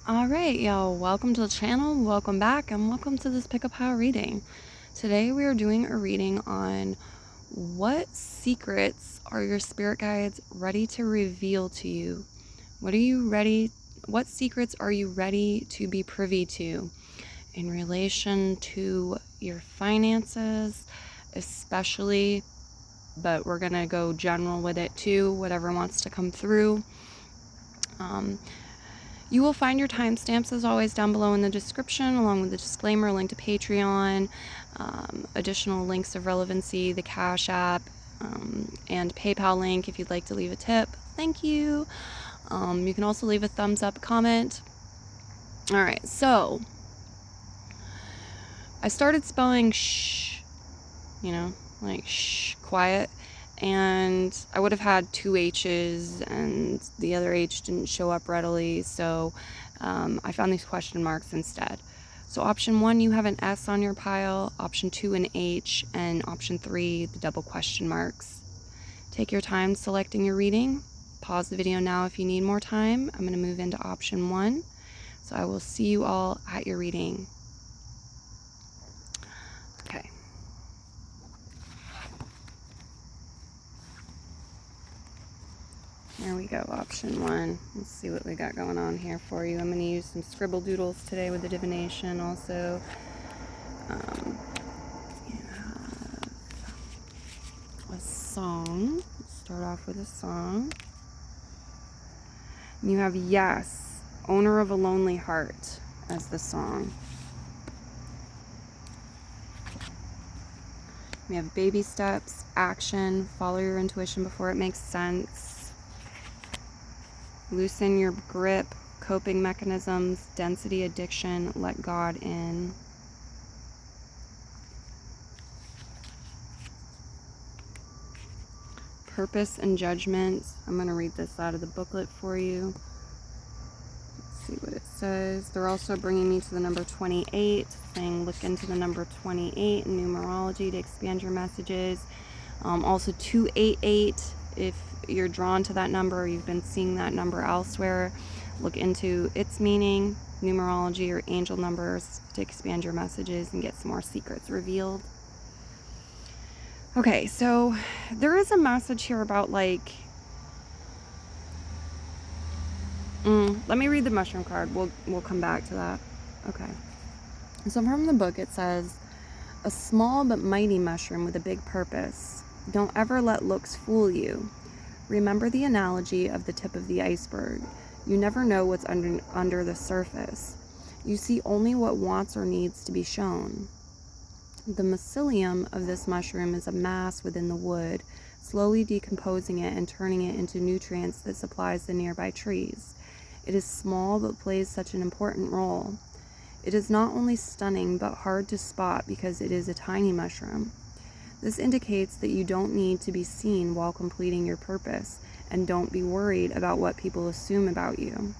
All right, y'all, welcome to the channel, welcome back, and welcome to this Pick a Pile reading. Today we are doing a reading on what secrets are your spirit guides ready to reveal to you? What secrets are you ready to be privy to in relation to your finances, especially, but we're going to go general with it too, whatever wants to come through. You will find your timestamps as always down below in the description, along with the disclaimer, link to Patreon, additional links of relevancy, the Cash App, and PayPal link if you'd like to leave a tip. Thank you. You can also leave a thumbs up comment. All right, so I started spelling shh, like shh, quiet. And I would have had 2 H's and the other H didn't show up readily, so I found these question marks instead. So option 1, you have an S on your pile, option 2, an H, and option 3, the double question marks. Take your time selecting your reading. Pause the video now if you need more time. I'm going to move into option 1. So I will see you all at your reading. Okay. There we go, option 1. Let's see what we got going on here for you. I'm going to use some scribble doodles today with the divination also. You have a song. Let's start off with a song. And you have yes, owner of a lonely heart as the song. We have baby steps, action, follow your intuition before it makes sense. Loosen your grip, coping mechanisms, density, addiction, let God in. Purpose and judgment. I'm going to read this out of the booklet for you. Let's see what it says. They're also bringing me to the number 28, saying look into the number 28 in numerology to expand your messages. Also 288, if you're drawn to that number or you've been seeing that number elsewhere, look into its meaning, numerology, or angel numbers to expand your messages and get some more secrets revealed. Okay, so there is a message here about let me read the mushroom card. We'll come back to that. Okay. So from the book it says, a small but mighty mushroom with a big purpose. Don't ever let looks fool you. Remember the analogy of the tip of the iceberg. You never know what's under the surface. You see only what wants or needs to be shown. The mycelium of this mushroom is a mass within the wood, slowly decomposing it and turning it into nutrients that supplies the nearby trees. It is small but plays such an important role. It is not only stunning but hard to spot because it is a tiny mushroom. This indicates that you don't need to be seen while completing your purpose, and don't be worried about what people assume about you.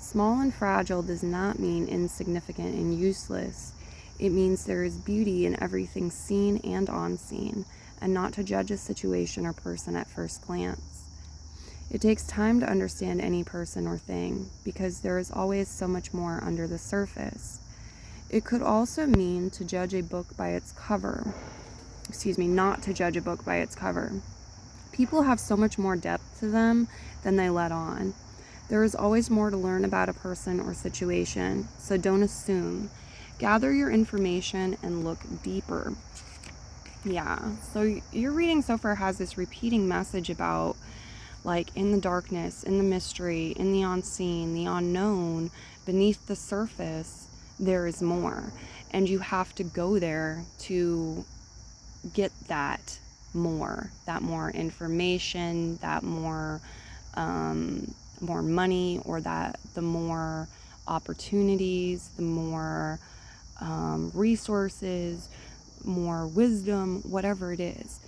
Small and fragile does not mean insignificant and useless. It means there is beauty in everything seen and unseen, and not to judge a situation or person at first glance. It takes time to understand any person or thing, because there is always so much more under the surface. It could also mean to judge a book by its cover. Not to judge a book by its cover. People have so much more depth to them than they let on. There is always more to learn about a person or situation, so don't assume. Gather your information and look deeper. Yeah, so your reading so far has this repeating message about, in the darkness, in the mystery, in the unseen, the unknown, beneath the surface, there is more. And you have to go there to get that more information, that more money, or that the more opportunities, the more resources, more wisdom, whatever it is.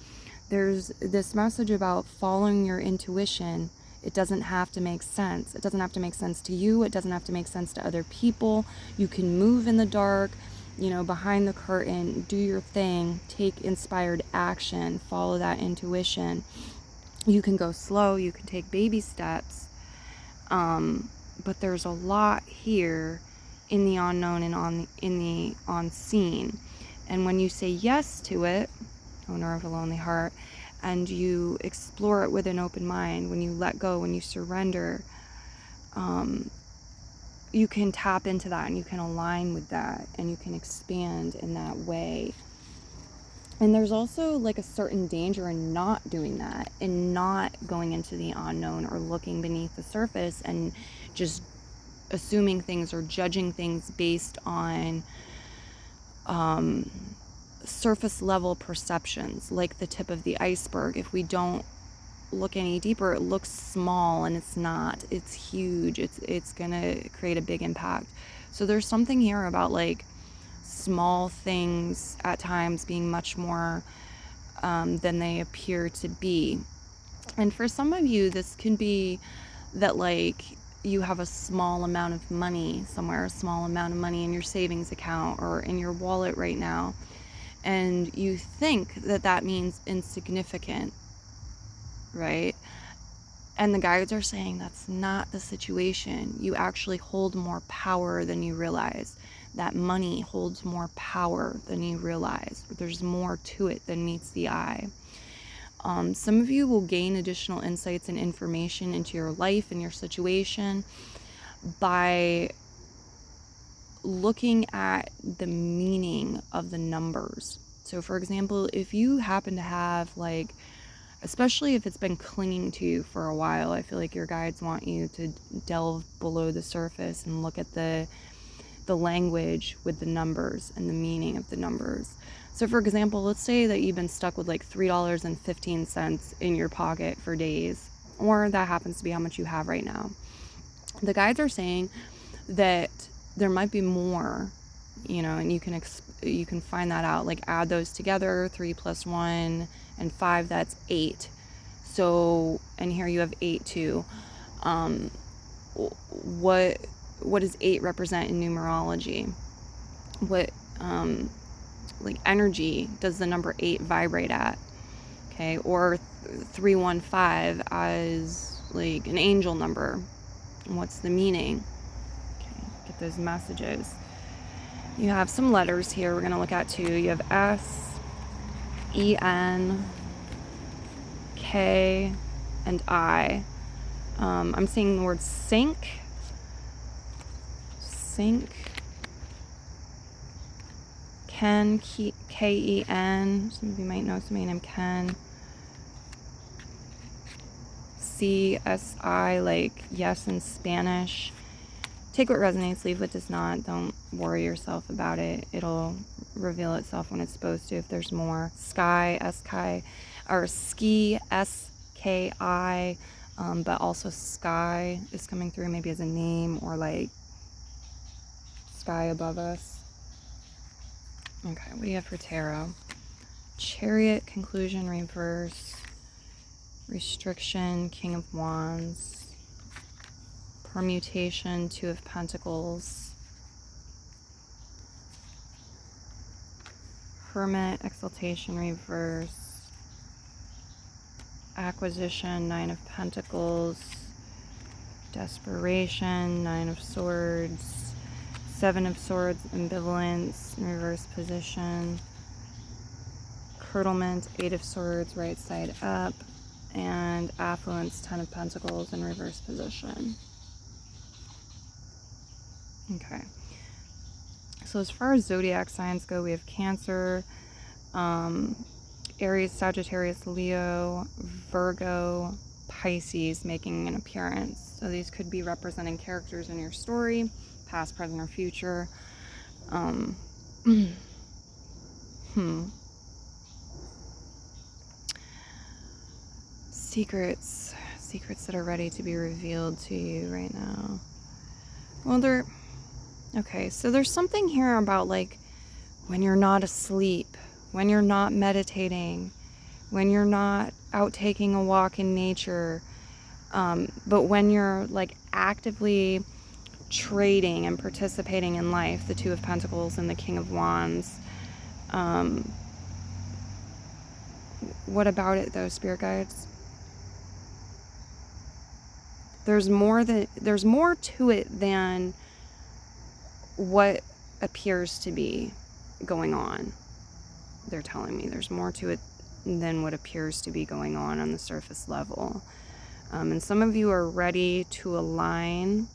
There's this message about following your intuition. It doesn't have to make sense. It doesn't have to make sense to you. It doesn't have to make sense to other people. You can move in the dark, behind the curtain, do your thing, take inspired action, follow that intuition. You can go slow, you can take baby steps, but there's a lot here in the unknown and in the unseen. And when you say yes to it, owner of a lonely heart, and you explore it with an open mind, when you let go, when you surrender, you can tap into that and you can align with that and you can expand in that way. And there's also like a certain danger in not doing that and not going into the unknown or looking beneath the surface and just assuming things or judging things based on surface level perceptions, like the tip of the iceberg. If we don't look any deeper, it looks small, and it's not. It's huge. It's gonna create a big impact. So there's something here about like small things at times being much more than they appear to be. And for some of you, this can be that like you have a small amount of money somewhere, a small amount of money in your savings account or in your wallet right now, and you think that that means insignificant, right? And the guides are saying that's not the situation. You actually hold more power than you realize. That money holds more power than you realize. There's more to it than meets the eye. Some of you will gain additional insights and information into your life and your situation by looking at the meaning of the numbers. So for example, if you happen to have like, especially if it's been clinging to you for a while, I feel like your guides want you to delve below the surface and look at the language with the numbers and the meaning of the numbers. So for example, let's say that you've been stuck with like $3.15 in your pocket for days, or that happens to be how much you have right now. The guides are saying that there might be more, and you can find that out, like add those together, 3 + 1 and 5, that's 8. So, and here you have 8 too. What does 8 represent in numerology? What like energy does the number 8 vibrate at? Okay, or 315 as like an angel number. What's the meaning? Okay, get those messages. You have some letters here we're going to look at too. You have S, E, N, K, and I. I'm seeing the word sink, Ken, K-E-N. Some of you might know somebody named Ken. C-S-I, like yes in Spanish. Take what resonates, leave what does not. Don't worry yourself about it. It'll reveal itself when it's supposed to if there's more. Sky, S-K-I, or ski, S-K-I, but also sky is coming through maybe as a name or like sky above us. Okay, what do you have for tarot? Chariot, conclusion, reverse, restriction, King of Wands, permutation, 2 of Pentacles, Hermit, exaltation, reverse, acquisition, 9 of Pentacles, desperation, 9 of Swords, 7 of Swords, ambivalence, in reverse position, curdlement, 8 of Swords, right side up, and affluence, 10 of Pentacles, in reverse position. Okay. So as far as zodiac signs go, we have Cancer, Aries, Sagittarius, Leo, Virgo, Pisces making an appearance. So these could be representing characters in your story, past, present, or future. Secrets that are ready to be revealed to you right now. Well, okay, so there's something here about like when you're not asleep, when you're not meditating, when you're not out taking a walk in nature, but when you're like actively trading and participating in life, the 2 of Pentacles and the King of Wands. What about it though, spirit guides? there's more to it than what appears to be going on. They're telling me there's more to it than what appears to be going on the surface level. And some of you are ready to align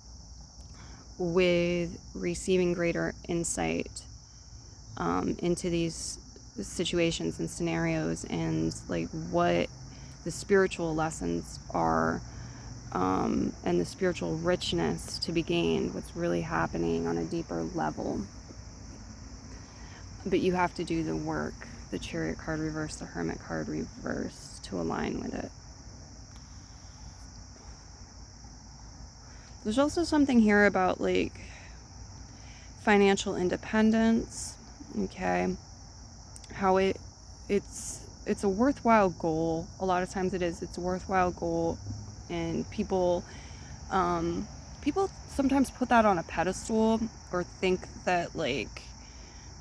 with receiving greater insight into these situations and scenarios, and like what the spiritual lessons are, and the spiritual richness to be gained, what's really happening on a deeper level. But you have to do the work, the Chariot card reverse, the Hermit card reverse, to align with it. There's also something here about like financial independence, okay? How it's a worthwhile goal. A lot of times it's a worthwhile goal, and people sometimes put that on a pedestal or think that like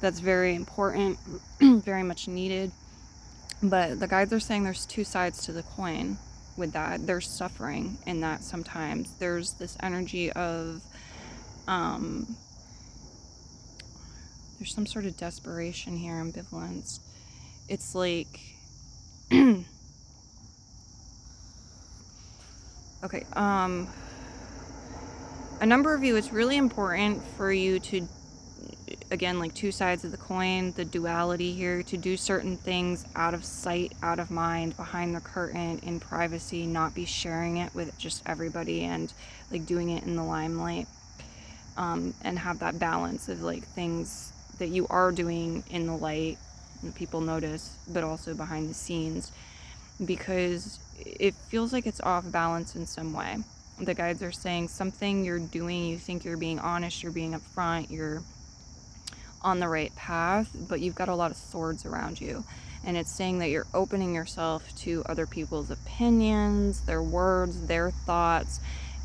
that's very important, very much needed. But the guides are saying there's two sides to the coin with that. There's suffering in that sometimes. There's this energy of there's some sort of desperation here, ambivalence. It's like okay, a number of you, it's really important for you to, again, like two sides of the coin, the duality here, to do certain things out of sight, out of mind, behind the curtain, in privacy, not be sharing it with just everybody, and like doing it in the limelight, and have that balance of like things that you are doing in the light and people notice, but also behind the scenes, because it feels like it's off balance in some way. The guides are saying something you're doing, you think you're being honest, you're being upfront, you're on the right path, but you've got a lot of swords around you. And it's saying that you're opening yourself to other people's opinions, their words, their thoughts,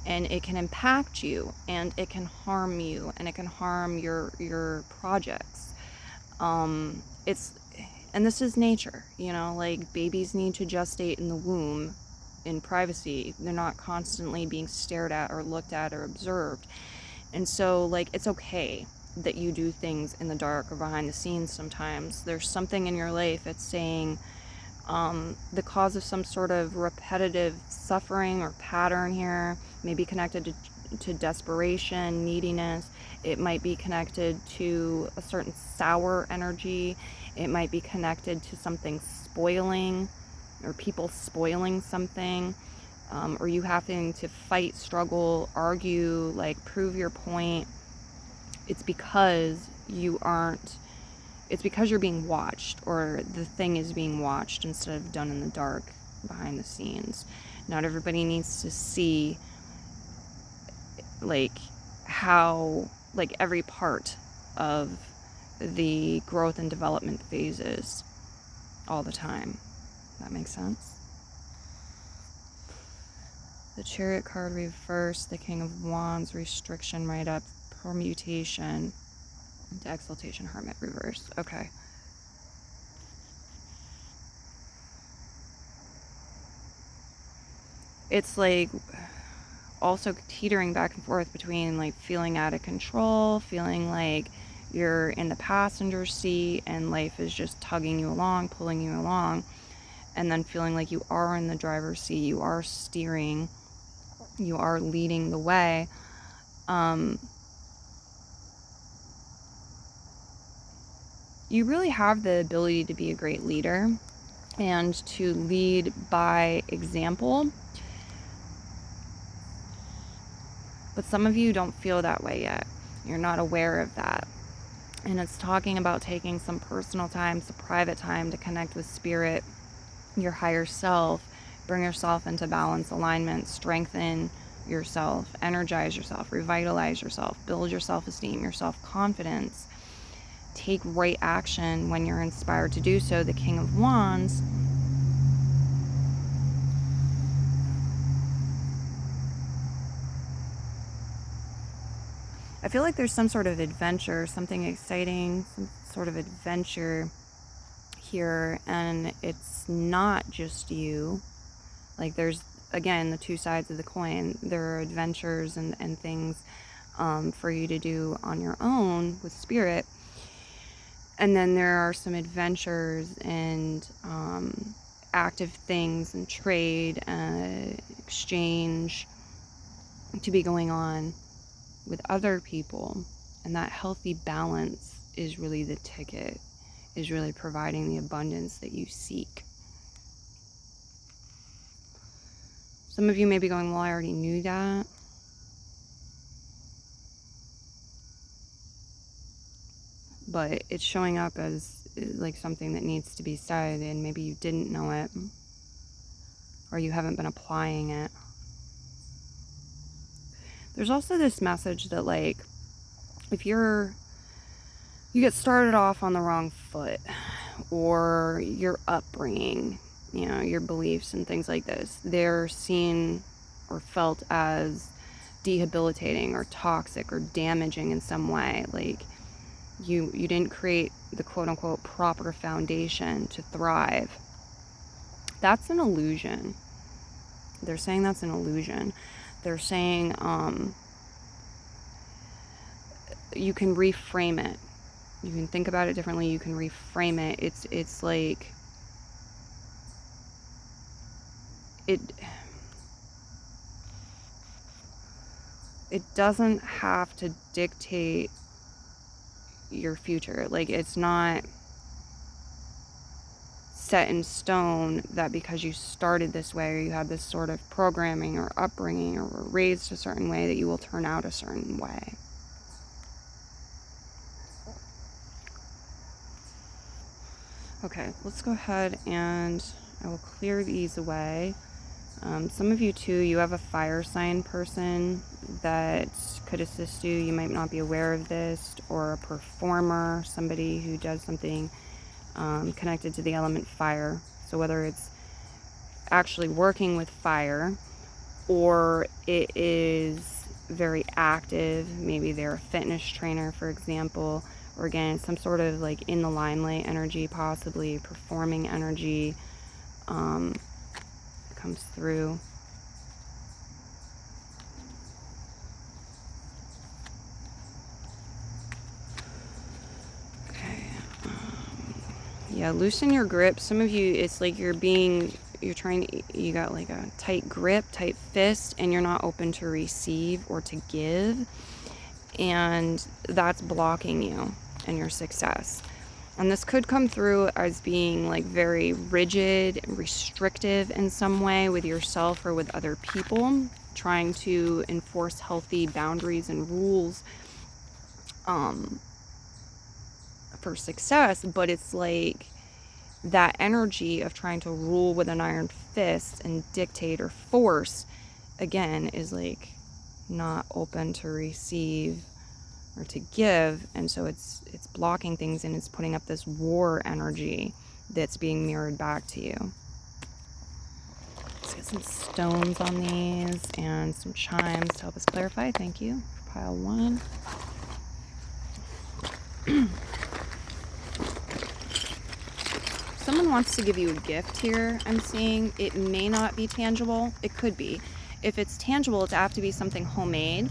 and it can impact you, and it can harm you, and it can harm your projects. And this is nature, you know, like babies need to gestate in the womb in privacy. They're not constantly being stared at or looked at or observed. And so like it's okay that you do things in the dark or behind the scenes sometimes. There's something in your life, it's saying the cause of some sort of repetitive suffering or pattern here may be connected to desperation, neediness. It might be connected to a certain sour energy. It might be connected to something spoiling, or people spoiling something, or you having to fight, struggle, argue, like prove your point. It's because you're being watched, or the thing is being watched instead of done in the dark behind the scenes. Not everybody needs to see like how like every part of the growth and development phases all the time. That makes sense? The Chariot card reversed, the King of Wands, restriction right up, permutation, into exaltation, Hermit reverse. Okay. It's like also teetering back and forth between like feeling out of control, feeling like you're in the passenger seat and life is just tugging you along, pulling you along, and then feeling like you are in the driver's seat, you are steering, you are leading the way. You really have the ability to be a great leader and to lead by example. But some of you don't feel that way yet. You're not aware of that. And it's talking about taking some personal time, some private time to connect with spirit, your higher self, bring yourself into balance, alignment, strengthen yourself, energize yourself, revitalize yourself, build your self-esteem, your self-confidence. Take right action when you're inspired to do so. The King of Wands I feel like there's some sort of adventure, something exciting, some sort of adventure here, and it's not just you. Like there's again, the two sides of the coin. There are adventures and things for you to do on your own with spirit. And then there are some adventures and active things and trade, exchange to be going on with other people. And that healthy balance is really the ticket, is really providing the abundance that you seek. Some of you may be going, well, I already knew that. But it's showing up as like something that needs to be said, and maybe you didn't know it, or you haven't been applying it. There's also this message that, like, if you get started off on the wrong foot, or your upbringing, you know, your beliefs and things like this, they're seen or felt as debilitating or toxic or damaging in some way. Like, you didn't create the quote-unquote proper foundation to thrive. That's an illusion. They're saying that's an illusion. They're saying you can reframe it. You can think about it differently. You can reframe it. It's like it doesn't have to dictate your future. Like, it's not set in stone that because you started this way, or you had this sort of programming or upbringing, or were raised a certain way, that you will turn out a certain way. Okay, let's go ahead and I will clear these away. Some of you too, you have a fire sign person that could assist you. You might not be aware of this, or a performer, somebody who does something connected to the element fire. So whether it's actually working with fire, or it is very active, maybe they're a fitness trainer, for example, or again, some sort of like in the limelight energy, possibly performing energy comes through. Yeah, loosen your grip. Some of you, it's like you got like a tight grip, tight fist, and you're not open to receive or to give. And that's blocking you and your success. And this could come through as being like very rigid, restrictive in some way with yourself or with other people, trying to enforce healthy boundaries and rules for success. But it's like that energy of trying to rule with an iron fist and dictate or force, again, is like not open to receive or to give, and so it's blocking things, and it's putting up this war energy that's being mirrored back to you. Let's get some stones on these and some chimes to help us clarify. Thank you for pile 1. Someone wants to give you a gift here, I'm seeing. It may not be tangible. It could be. If it's tangible, it's have to be something homemade.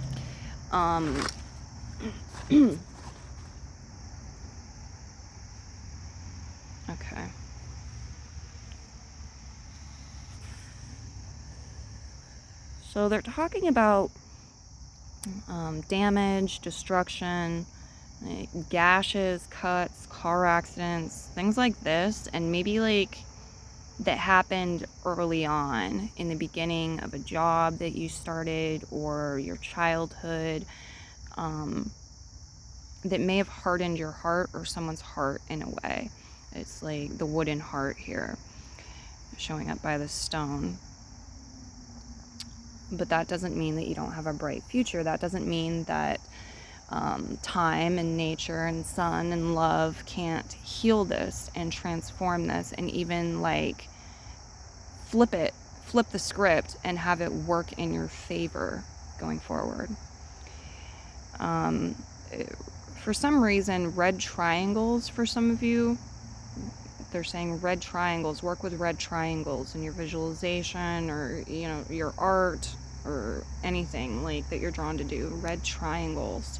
Okay. So they're talking about damage, destruction, like gashes, cuts, car accidents, things like this, and maybe like that happened early on in the beginning of a job that you started, or your childhood, that may have hardened your heart or someone's heart in a way. It's like the wooden heart here showing up by the stone. But that doesn't mean that you don't have a bright future. That doesn't mean that time and nature and sun and love can't heal this and transform this, and even like flip the script and have it work in your favor going forward. For some reason, red triangles for some of you, they're saying red triangles. Work with red triangles in your visualization, or, you know, your art, or anything like that you're drawn to do. Red triangles.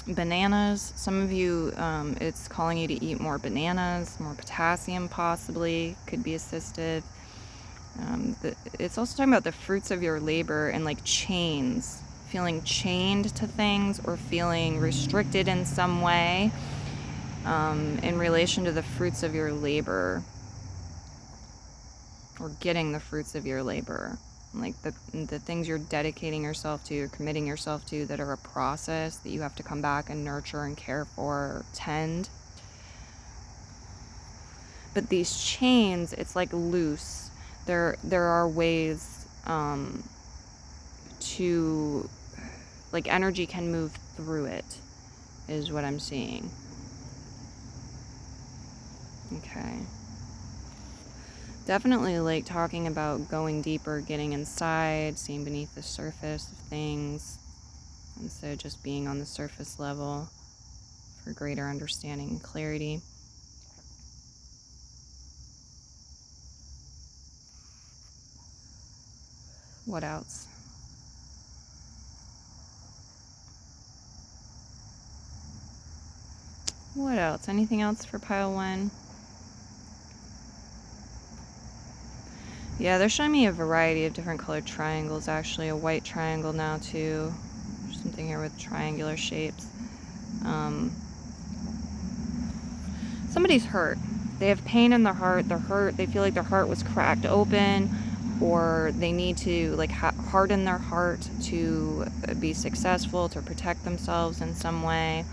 Bananas. Some of you, it's calling you to eat more bananas, more potassium possibly, could be assisted. It's also talking about the fruits of your labor and like chains, feeling chained to things or feeling restricted in some way, in relation to the fruits of your labor, or getting the fruits of your labor. Like the things you're dedicating yourself to, or committing yourself to, that are a process that you have to come back and nurture and care for, or tend. But these chains, it's like loose. There are ways to, like, energy can move through it, is what I'm seeing. Okay. Definitely like talking about going deeper, getting inside, seeing beneath the surface of things. And so just being on the surface level for greater understanding and clarity. What else? What else? Anything else for pile 1? Yeah, they're showing me a variety of different colored triangles, actually. A white triangle now, too. There's something here with triangular shapes. Somebody's hurt. They have pain in their heart. They're hurt. They feel like their heart was cracked open, or they need to, like, harden their heart to be successful, to protect themselves in some way.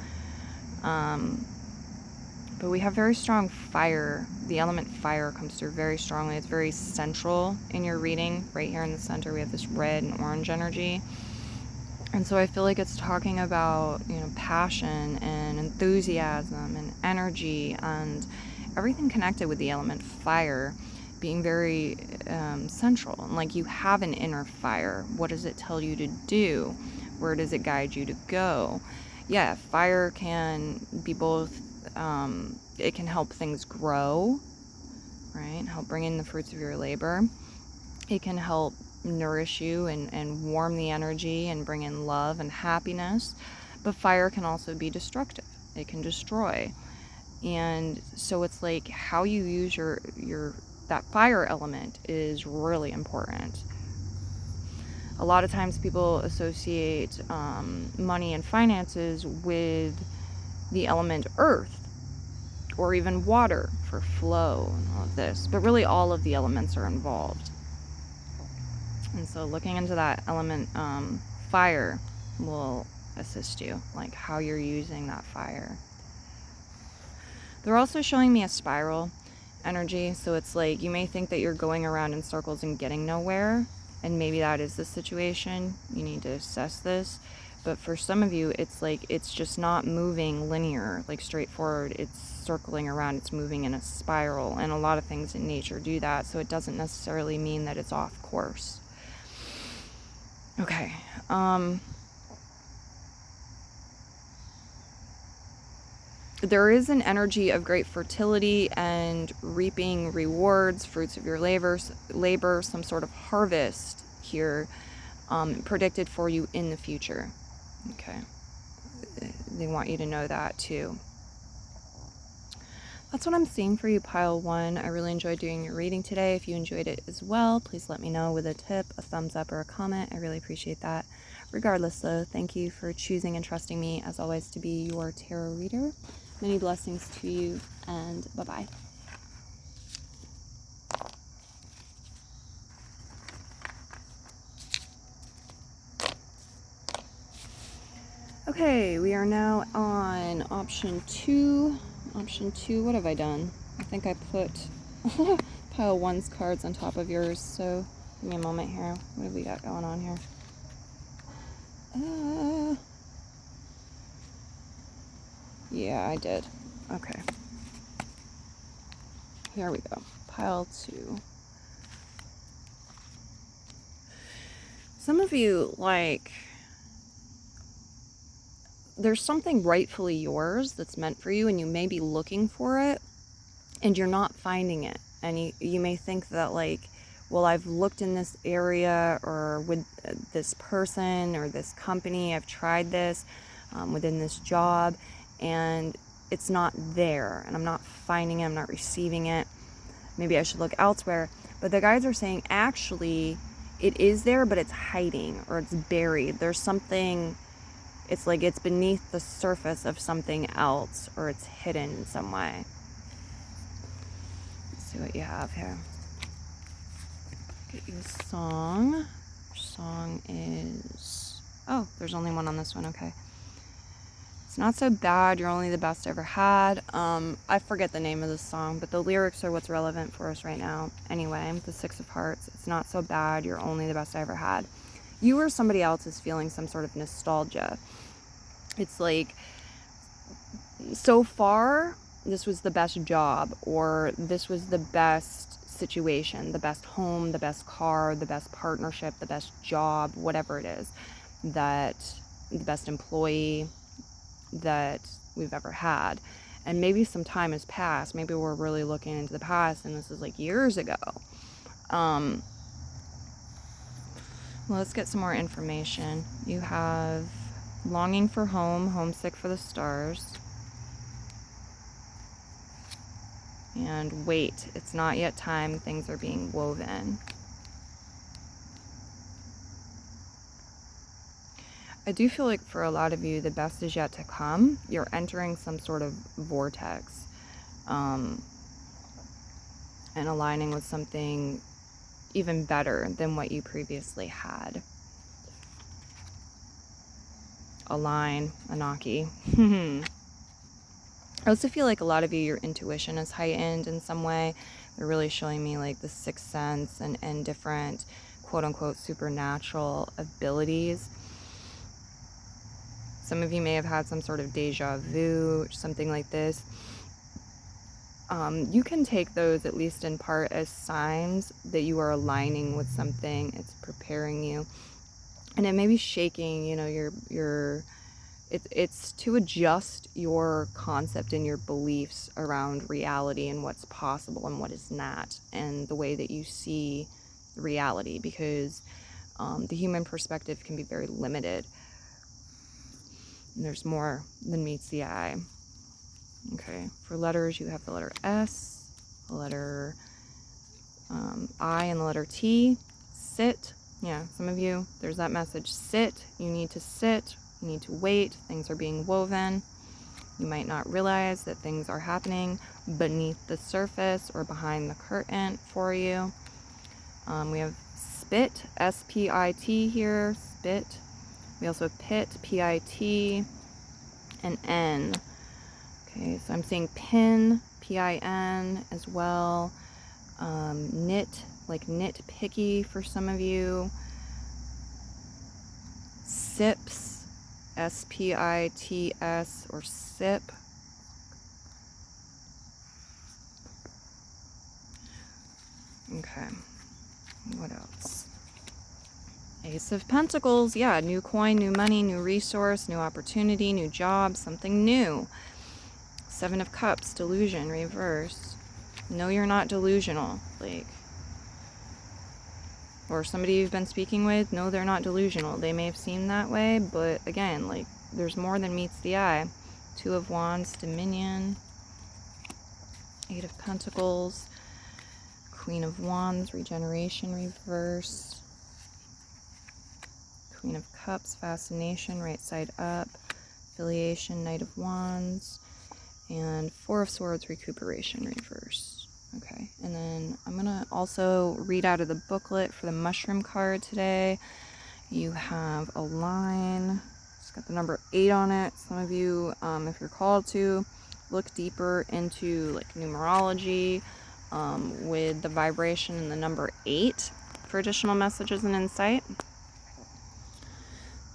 But we have very strong fire. The element fire comes through very strongly. It's very central in your reading. Right here in the center, we have this red and orange energy. And so I feel like it's talking about, you know, passion and enthusiasm and energy and everything connected with the element fire being very central. And like, you have an inner fire. What does it tell you to do? Where does it guide you to go? Yeah, fire can be both, it can help things grow, right? Help bring in the fruits of your labor. It can help nourish you and warm the energy and bring in love and happiness. But fire can also be destructive. It can destroy. And so it's like how you use your that fire element is really important. A lot of times people associate money and finances with the element earth, or even water for flow and all of this. But really all of the elements are involved. And so looking into that element fire will assist you, like how you're using that fire. They're also showing me a spiral energy. So it's like you may think that you're going around in circles and getting nowhere. And maybe that is the situation. You need to assess this. But for some of you, it's like it's just not moving linear, like straightforward. It's circling around. It's moving in a spiral. And a lot of things in nature do that. So it doesn't necessarily mean that it's off course. Okay. There is an energy of great fertility and reaping rewards, fruits of your labor, some sort of harvest here, predicted for you in the future. Okay. They want you to know that too. That's what I'm seeing for you, pile 1. I really enjoyed doing your reading today. If you enjoyed it as well, please let me know with a tip, a thumbs up, or a comment. I really appreciate that. Regardless, though, thank you for choosing and trusting me, as always, to be your tarot reader. Many blessings to you, and bye-bye. Okay, we are now on option 2. Option 2, what have I done? I think I put pile 1's cards on top of yours, so give me a moment here. What have we got going on here? Yeah, I did. Okay. Here we go. Pile 2. Some of you, like, there's something rightfully yours that's meant for you, and you may be looking for it and you're not finding it. And you may think that, like, well, I've looked in this area or with this person or this company, I've tried this within this job, and it's not there, and I'm not finding it, I'm not receiving it. Maybe I should look elsewhere. But the guides are saying, actually, it is there, but it's hiding, or it's buried. There's something, it's like it's beneath the surface of something else, or it's hidden in some way. Let's see what you have here. Get you a song. Your song is, oh, there's only one on this one, okay. It's not so bad, you're only the best I ever had. I forget the name of this song, but the lyrics are what's relevant for us right now. Anyway, the Six of Hearts. It's not so bad, you're only the best I ever had. You or somebody else is feeling some sort of nostalgia. It's like, so far, this was the best job, or this was the best situation, the best home, the best car, the best partnership, the best job, whatever it is, that the best employee that we've ever had. And maybe some time has passed. Maybe we're really looking into the past, and this is like years ago. Let's get some more information. You have longing for home, homesick for the stars. And wait, it's not yet time, things are being woven. I do feel like for a lot of you, the best is yet to come. You're entering some sort of vortex, and aligning with something even better than what you previously had. Align, Anaki. I also feel like a lot of you, your intuition is heightened in some way. They're really showing me like the sixth sense and different quote-unquote supernatural abilities. Some of you may have had some sort of deja vu, something like this. You can take those, at least in part, as signs that you are aligning with something. It's preparing you. And it may be shaking, you know, it's to adjust your concept and your beliefs around reality and what's possible and what is not, and the way that you see reality, because the human perspective can be very limited. And there's more than meets the eye. Okay, for letters, you have the letter S, the letter I, and the letter T. Sit. Yeah, some of you, there's that message. Sit. You need to sit. You need to wait. Things are being woven. You might not realize that things are happening beneath the surface or behind the curtain for you. We have spit, S-P-I-T here, spit. We also have pit, P-I-T, and N. Okay, so I'm saying pin, P-I-N as well. Knit, like nitpicky for some of you. Sips, S-P-I-T-S, or sip. Okay, what else? Ace of Pentacles, yeah, new coin, new money, new resource, new opportunity, new job, something new. Seven of Cups, delusion, reverse. No, you're not delusional, like, or somebody you've been speaking with, no, they're not delusional. They may have seemed that way, but again, like, there's more than meets the eye. Two of Wands, dominion. Eight of Pentacles, Queen of Wands, regeneration, reverse. Queen of Cups, fascination, right side up. Affiliation, Knight of Wands. And Four of Swords, recuperation, reverse. Okay, and then I'm gonna also read out of the booklet for the mushroom card today. You have a line, it's got the number 8 on it. Some of you, if you're called to, look deeper into like numerology with the vibration and the number 8 for additional messages and insight.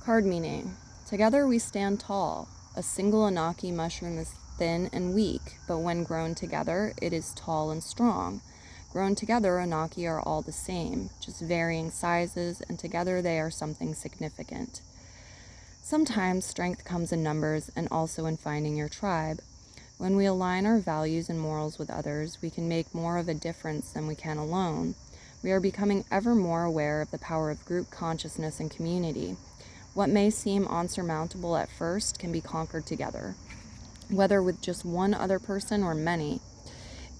Card meaning: together we stand tall. A single Anaki mushroom is thin and weak, but when grown together, it is tall and strong. Grown together, Anaki are all the same, just varying sizes, and together they are something significant. Sometimes strength comes in numbers and also in finding your tribe. When we align our values and morals with others, we can make more of a difference than we can alone. We are becoming ever more aware of the power of group consciousness and community. What may seem unsurmountable at first can be conquered together, whether with just one other person or many.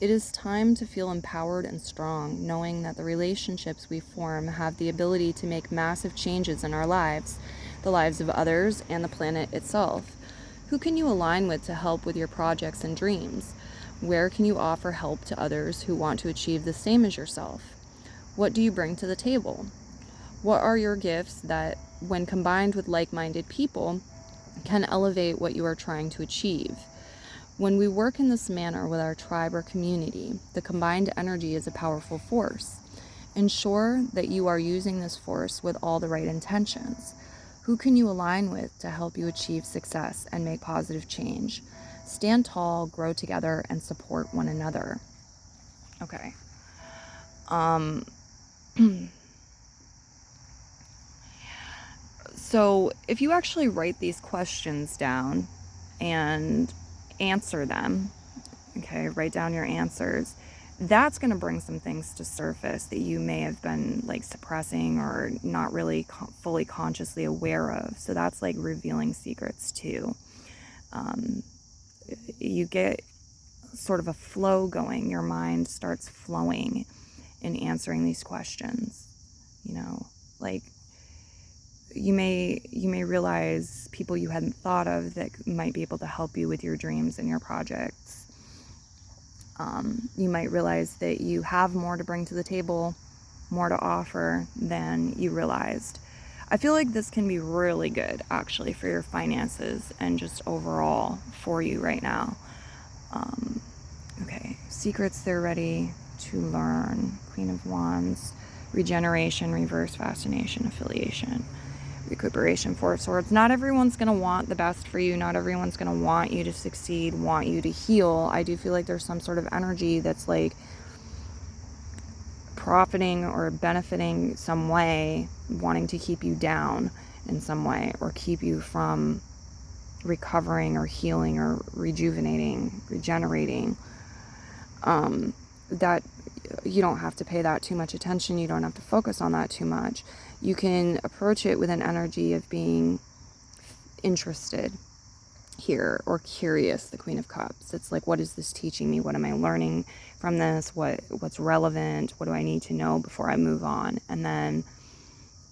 It is time to feel empowered and strong, knowing that the relationships we form have the ability to make massive changes in our lives, the lives of others, and the planet itself. Who can you align with to help with your projects and dreams? Where can you offer help to others who want to achieve the same as yourself? What do you bring to the table? What are your gifts that, when combined with like-minded people, can elevate what you are trying to achieve? When we work in this manner with our tribe or community, the combined energy is a powerful force. Ensure that you are using this force with all the right intentions. Who can you align with to help you achieve success and make positive change? Stand tall, grow together, and support one another. Okay. So if you actually write these questions down and answer them, okay, write down your answers, that's going to bring some things to surface that you may have been like suppressing or not really fully consciously aware of. So that's like revealing secrets too. You get sort of a flow going. Your mind starts flowing in answering these questions. You know, like you may realize people you hadn't thought of that might be able to help you with your dreams and your projects. You might realize that you have more to bring to the table, more to offer than you realized. I feel like this can be really good, actually, for your finances and just overall for you right now. Okay, secrets they're ready to learn. Queen of Wands, regeneration, reverse fascination, affiliation, recuperation, Four of Swords. Not everyone's going to want the best for you. Not everyone's going to want you to succeed, want you to heal. I do feel like there's some sort of energy that's like profiting or benefiting some way, wanting to keep you down in some way or keep you from recovering or healing or rejuvenating, regenerating. That you don't have to pay that too much attention. You don't have to focus on that too much. You can approach it with an energy of being interested here or curious, the Queen of Cups. It's like, what is this teaching me? What am I learning from this? What's relevant? What do I need to know before I move on? And then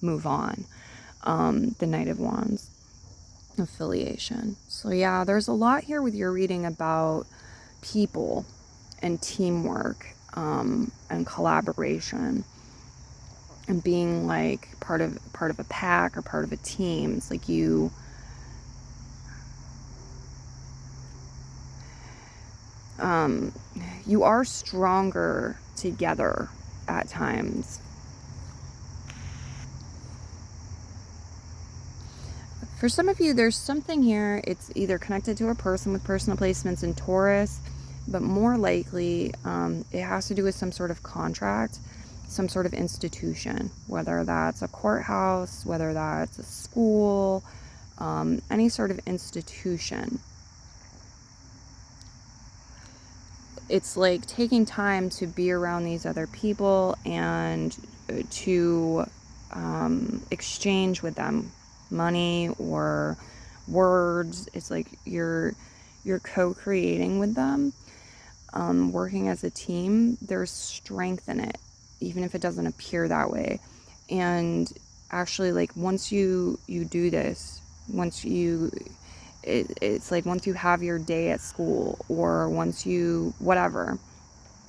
move on. The Knight of Wands, affiliation. So yeah, there's a lot here with your reading about people and teamwork, and collaboration and being like part of a pack or part of a team. It's like you are stronger together at times. For some of you, there's something here. It's either connected to a person with personal placements in Taurus, but more likely it has to do with some sort of contract, some sort of institution, whether that's a courthouse, whether that's a school, any sort of institution. It's like taking time to be around these other people and to exchange with them money or words. It's like you're co-creating with them, working as a team. There's strength in it, even if it doesn't appear that way. And actually, like, once you do this, it's like once you have your day at school, or once you whatever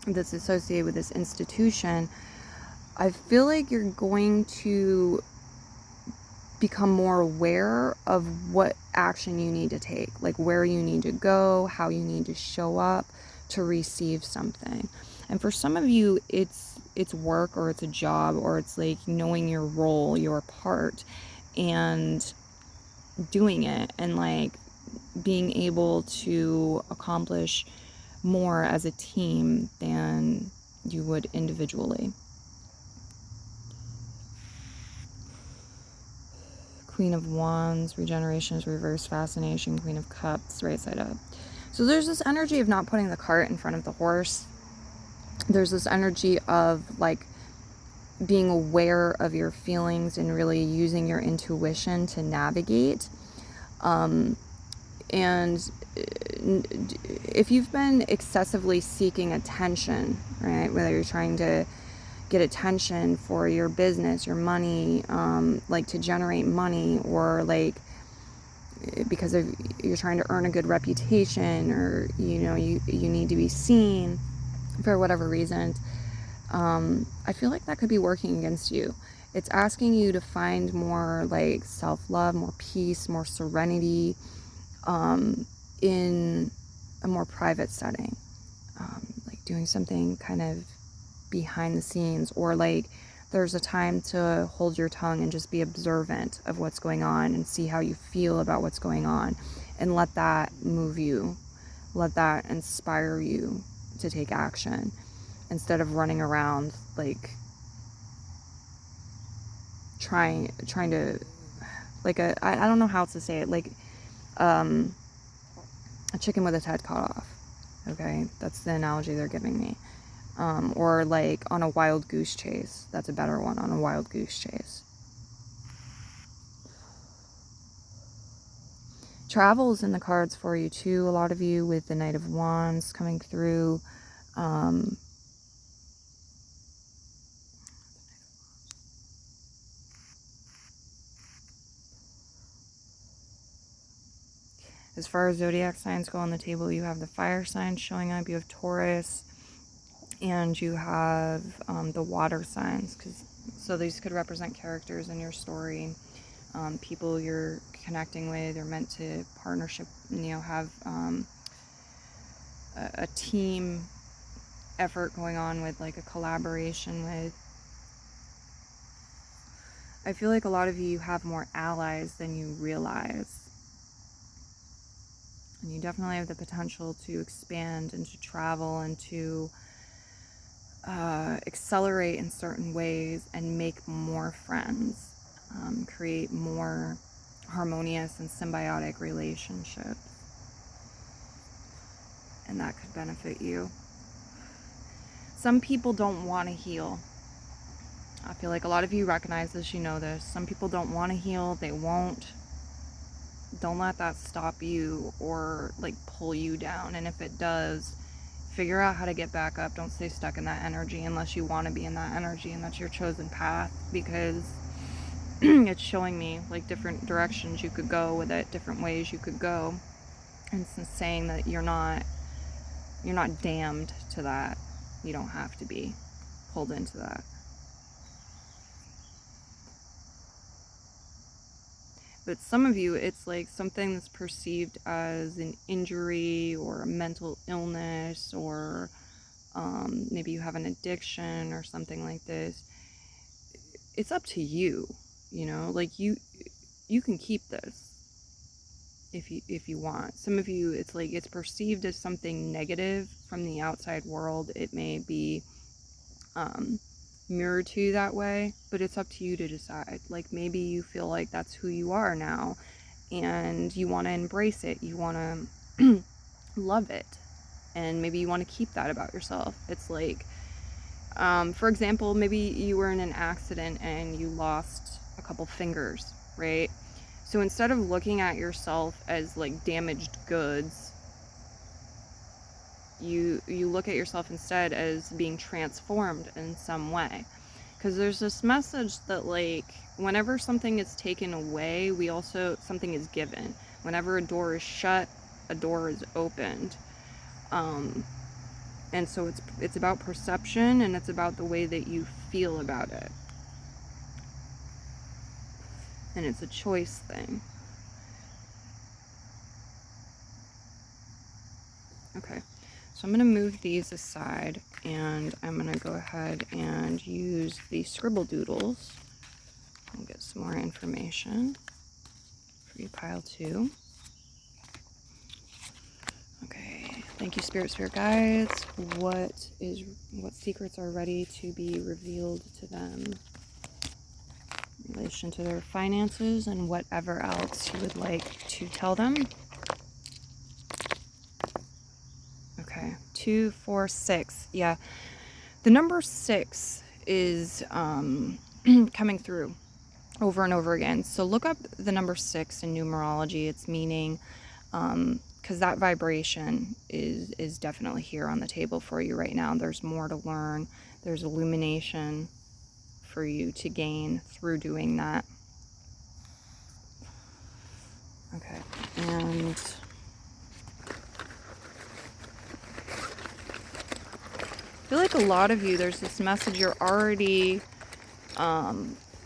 that's associated with this institution, I feel like you're going to become more aware of what action you need to take, like where you need to go, how you need to show up to receive something. And for some of you, it's work, or it's a job, or it's like knowing your role, your part, and doing it, and like being able to accomplish more as a team than you would individually. Queen of Wands, regeneration is reverse, fascination, Queen of Cups, right side up. So there's this energy of not putting the cart in front of the horse. There's this energy of like being aware of your feelings and really using your intuition to navigate. And if you've been excessively seeking attention, right, whether you're trying to get attention for your business, your money, like to generate money, or like because of you're trying to earn a good reputation, or you need to be seen for whatever reason, I feel like that could be working against you. It's asking you to find more like self-love, more peace, more serenity, in a more private setting, like doing something kind of behind the scenes, or like there's a time to hold your tongue and just be observant of what's going on and see how you feel about what's going on, and let that move you, let that inspire you to take action, instead of running around like trying to, like I don't know how to say it, like a chicken with its head cut off. Okay, that's the analogy they're giving me. Or like on a wild goose chase. That's a better one, on a wild goose chase. Travel's in the cards for you too, a lot of you, with the Knight of Wands coming through. As far as zodiac signs go on the table, you have the fire signs showing up, you have Taurus, and you have the water signs, so these could represent characters in your story, people you're connecting with, or meant to partnership, have a team effort going on with, like a collaboration with. I feel like a lot of you have more allies than you realize. And you definitely have the potential to expand and to travel and to accelerate in certain ways and make more friends, create more harmonious and symbiotic relationships. And that could benefit you. Some people don't want to heal. I feel like a lot of you recognize this, you know this. Some people don't want to heal, they won't. Don't let that stop you or like pull you down. And if it does, figure out how to get back up. Don't stay stuck in that energy unless you want to be in that energy and that's your chosen path, because it's showing me like different directions you could go with it, different ways you could go. And it's saying that you're not damned to that. You don't have to be pulled into that. But some of you, it's like something that's perceived as an injury or a mental illness, or maybe you have an addiction or something like this. It's up to you, like you can keep this if you want. Some of you, it's like it's perceived as something negative from the outside world. It may be mirrored to you that way, but it's up to you to decide. Like maybe you feel like that's who you are now and you want to embrace it, you want to love it, and maybe you want to keep that about yourself. It's like for example, maybe you were in an accident and you lost a couple fingers, right? So instead of looking at yourself as like damaged goods, you look at yourself instead as being transformed in some way. Because there's this message that like whenever something is taken away, something is given. Whenever a door is shut, a door is opened. And so it's about perception, and it's about the way that you feel about it. And it's a choice thing. Okay. So I'm going to move these aside, and I'm going to go ahead and use the scribble doodles and get some more information for you, pile 2. Okay, thank you, spirit guides. What secrets are ready to be revealed to them? in relation to their finances and whatever else you would like to tell them. Okay, 2, 4, 6. Yeah, the number 6 is coming through over and over again. So look up the number 6 in numerology, its meaning, because that vibration is definitely here on the table for you right now. There's more to learn. There's illumination for you to gain through doing that. Okay, and I feel like a lot of you, there's this message you're already,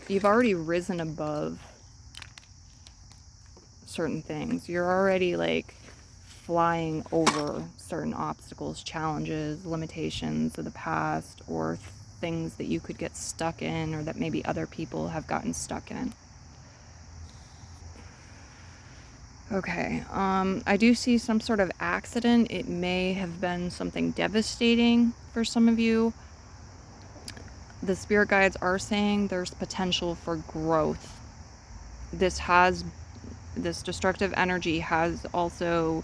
you've already risen above certain things. You're already like flying over certain obstacles, challenges, limitations of the past, or things that you could get stuck in, or that maybe other people have gotten stuck in. Okay, I do see some sort of accident. It may have been something devastating for some of you. The spirit guides are saying there's potential for growth. This destructive energy has also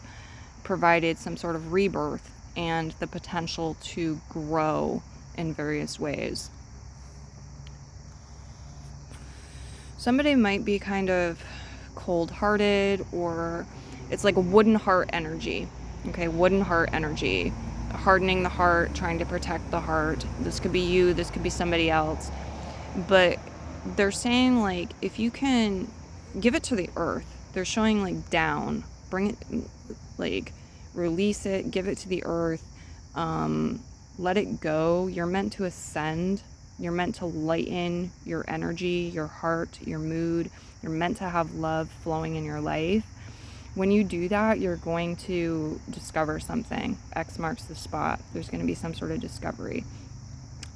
provided some sort of rebirth and the potential to grow in various ways. Somebody might be kind of cold-hearted, or it's like a wooden heart energy. Okay, wooden heart energy, hardening the heart, trying to protect the heart. This could be you, this could be somebody else. But they're saying, like, if you can give it to the earth, they're showing like down, bring it, like release it, give it to the earth, let it go. You're meant to ascend. You're meant to lighten your energy, your heart, your mood. You're meant to have love flowing in your life. When you do that, you're going to discover something. X marks the spot. There's going to be some sort of discovery.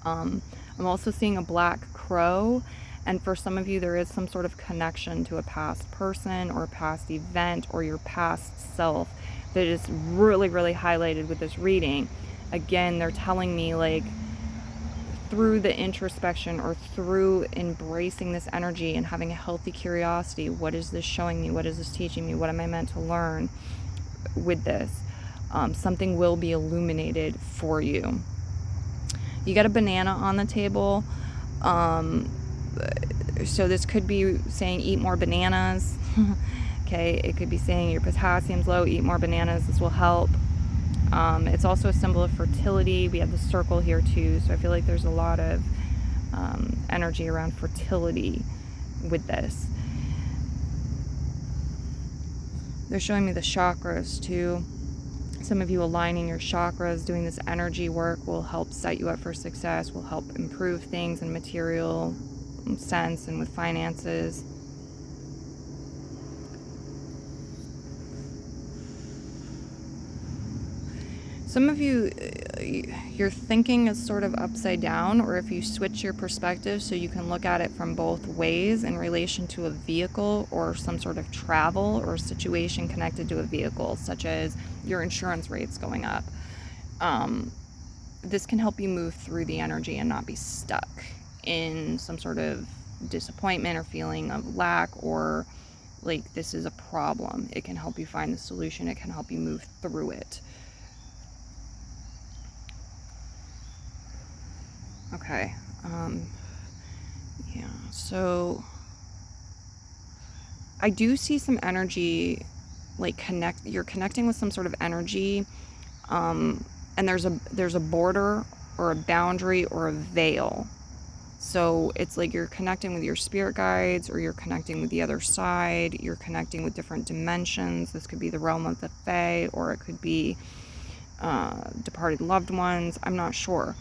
I'm also seeing a black crow. And for some of you, there is some sort of connection to a past person or a past event or your past self that is really, really highlighted with this reading. Again, they're telling me, like, through the introspection or through embracing this energy and having a healthy curiosity, what is this showing me? What is this teaching me? What am I meant to learn with this? Something will be illuminated for you. You got a banana on the table. So this could be saying eat more bananas. Okay, it could be saying your potassium's low, eat more bananas, this will help. It's also a symbol of fertility. We have the circle here too, so I feel like there's a lot of energy around fertility with this. They're showing me the chakras too. Some of you aligning your chakras, doing this energy work will help set you up for success, will help improve things in material sense and with finances. Some of you, your thinking is sort of upside down, or if you switch your perspective so you can look at it from both ways in relation to a vehicle or some sort of travel or situation connected to a vehicle, such as your insurance rates going up. This can help you move through the energy and not be stuck in some sort of disappointment or feeling of lack, or like this is a problem. It can help you find the solution. It can help you move through it. Okay, yeah, so I do see some energy, like you're connecting with some sort of energy, and there's a border or a boundary or a veil. So it's like you're connecting with your spirit guides, or you're connecting with the other side, you're connecting with different dimensions. This could be the realm of the Fae, or it could be departed loved ones. I'm not sure.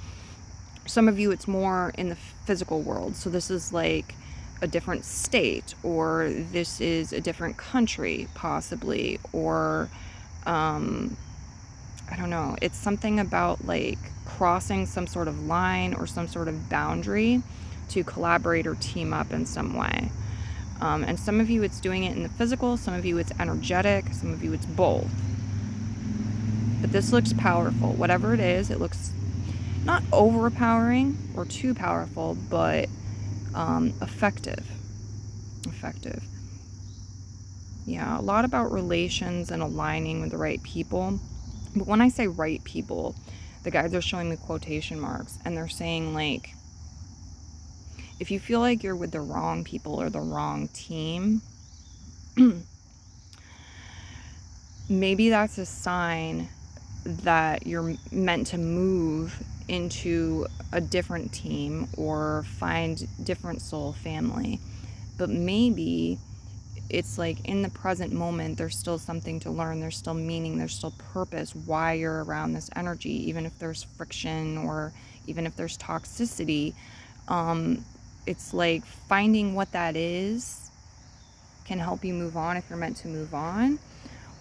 Some of you, it's more in the physical world. So this is like a different state, or this is a different country, possibly, or I don't know. It's something about like crossing some sort of line or some sort of boundary to collaborate or team up in some way. And some of you, it's doing it in the physical. Some of you, it's energetic. Some of you, it's both. But this looks powerful. Whatever it is, it looks not overpowering or too powerful, but effective. effective. Yeah, a lot about relations and aligning with the right people. But when I say right people, the guides are showing me quotation marks, and they're saying, like, if you feel like you're with the wrong people or the wrong team, maybe that's a sign that you're meant to move into a different team or find different soul family. But maybe it's like in the present moment, there's still something to learn. There's still meaning. There's still purpose why you're around this energy, even if there's friction or even if there's toxicity. It's like finding what that is can help you move on if you're meant to move on,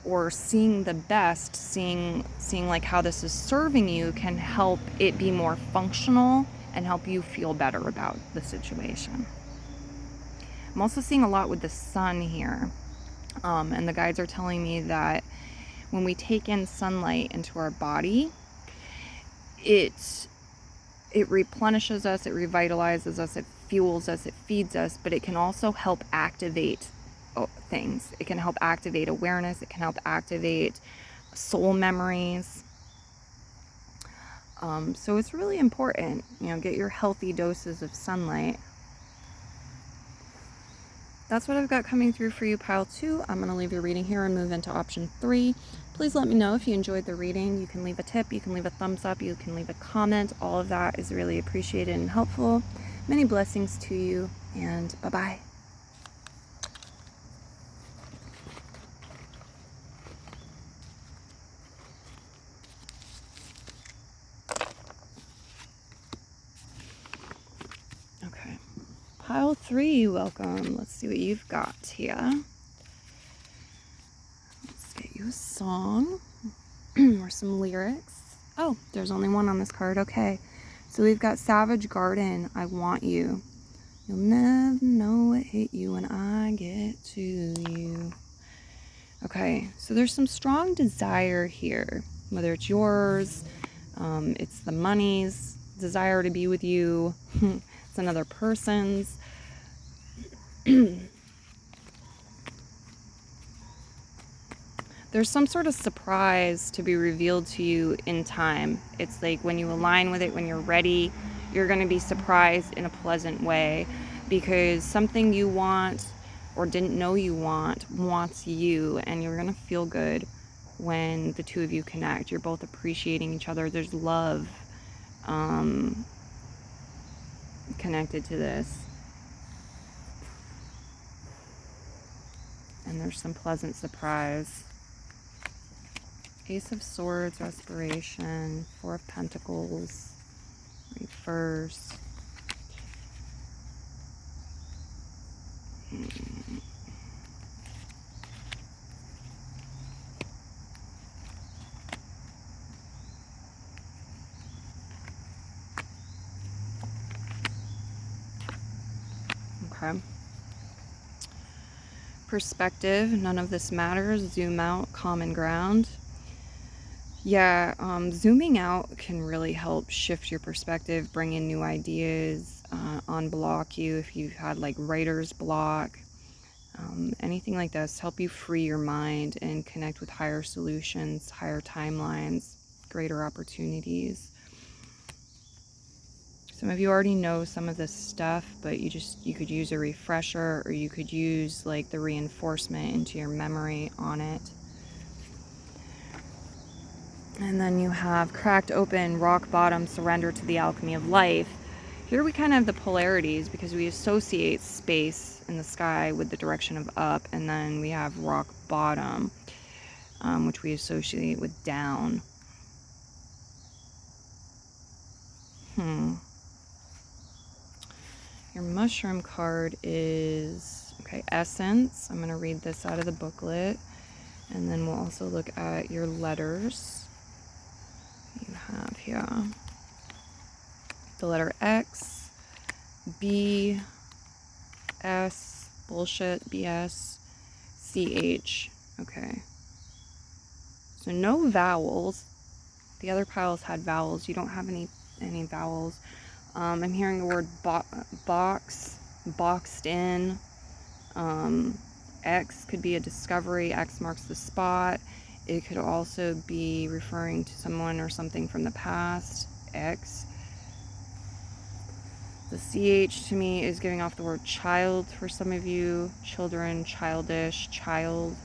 or seeing the best, seeing like how this is serving you can help it be more functional and help you feel better about the situation. I'm also seeing a lot with the sun here, and the guides are telling me that when we take in sunlight into our body, it replenishes us, it revitalizes us, it fuels us, it feeds us, but it can also help activate things. It can help activate awareness, it can help activate soul memories. So it's really important, get your healthy doses of sunlight. That's what I've got coming through for you, pile 2. I'm going to leave your reading here and move into option 3. Please let me know if you enjoyed the reading. You can leave a tip, you can leave a thumbs up, you can leave a comment. All of that is really appreciated and helpful. Many blessings to you, and bye-bye. Okay. Pile 3, welcome. Let's see what you've got here. Let's get you a song or some lyrics. Oh, there's only one on this card. Okay. So we've got Savage Garden, I Want You. You'll never know what hit you when I get to you. Okay, so there's some strong desire here, whether it's yours, it's the money's desire to be with you, it's another person's. There's some sort of surprise to be revealed to you in time. It's like when you align with it, when you're ready, you're going to be surprised in a pleasant way, because something you want or didn't know you wants you, and you're going to feel good when the two of you connect. You're both appreciating each other. There's love connected to this. And there's some pleasant surprise. Ace of Swords, Respiration, Four of Pentacles, Reverse. Okay. Perspective, none of this matters. Zoom out, common ground. Yeah, zooming out can really help shift your perspective, bring in new ideas, unblock you if you've had like writer's block, anything like this. Help you free your mind and connect with higher solutions, higher timelines, greater opportunities. Some of you already know some of this stuff, but you could use a refresher, or you could use like the reinforcement into your memory on it. And then you have Cracked Open, Rock Bottom, Surrender to the Alchemy of Life. Here we kind of have the polarities, because we associate space in the sky with the direction of up, and then we have Rock Bottom, which we associate with down. Your mushroom card is, okay, Essence. I'm going to read this out of the booklet, and then we'll also look at your letters. You have here the letter X, B, S, bullshit, BS, CH. Okay. So no vowels. The other piles had vowels. You don't have any vowels. I'm hearing the word box, boxed in. X could be a discovery. X marks the spot. It could also be referring to someone or something from the past. X. The CH to me is giving off the word child for some of you. Children, childish, child.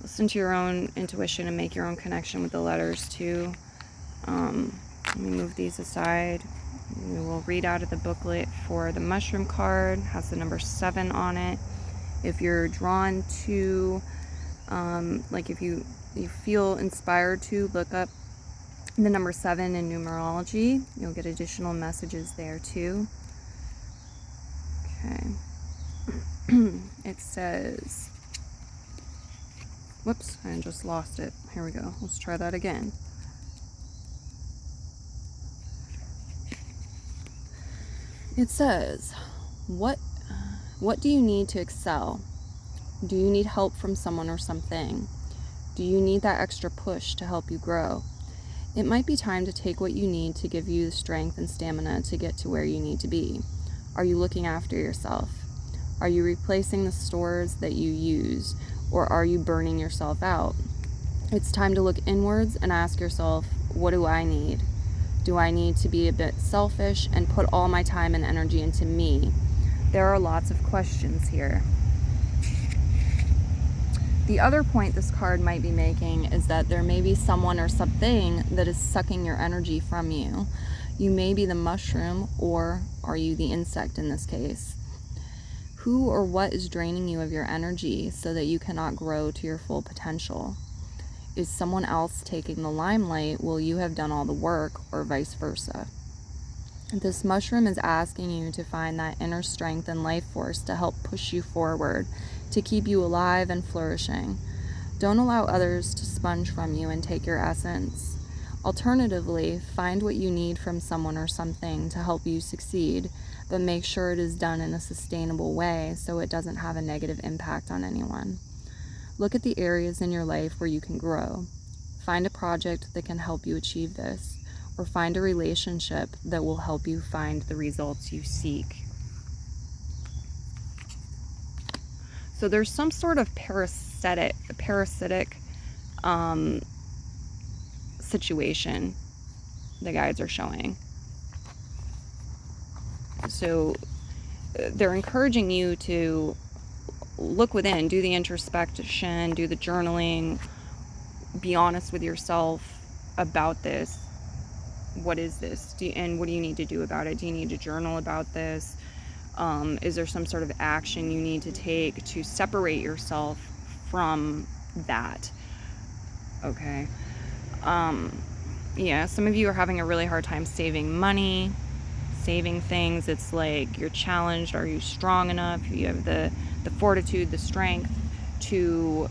Listen to your own intuition and make your own connection with the letters too. Let me move these aside. We will read out of the booklet for the mushroom card. It has the number 7 on it. If you're drawn to, like if you feel inspired to, look up the number 7 in numerology. You'll get additional messages there too. Okay. It says, whoops, I just lost it. Here we go. Let's try that again. It says, what do you need to excel? Do you need help from someone or something? Do you need that extra push to help you grow? It might be time to take what you need to give you the strength and stamina to get to where you need to be. Are you looking after yourself? Are you replacing the stores that you use, or are you burning yourself out? It's time to look inwards and ask yourself, what do I need? Do I need to be a bit selfish and put all my time and energy into me? There are lots of questions here. The other point this card might be making is that there may be someone or something that is sucking your energy from you. You may be the mushroom, or are you the insect in this case? Who or what is draining you of your energy so that you cannot grow to your full potential? Is someone else taking the limelight while you have done all the work, or vice versa? This mushroom is asking you to find that inner strength and life force to help push you forward, to keep you alive and flourishing. Don't allow others to sponge from you and take your essence. Alternatively, find what you need from someone or something to help you succeed, but make sure it is done in a sustainable way so it doesn't have a negative impact on anyone. Look at the areas in your life where you can grow. Find a project that can help you achieve this, or find a relationship that will help you find the results you seek. So there's some sort of parasitic situation the guides are showing. So they're encouraging you to look within, do the introspection, do the journaling, be honest with yourself about this. What is this? And what do you need to do about it? Do you need to journal about this? Is there some sort of action you need to take to separate yourself from that? Okay. Yeah, some of you are having a really hard time saving money, saving things. It's like you're challenged. Are you strong enough? You have the fortitude, the strength to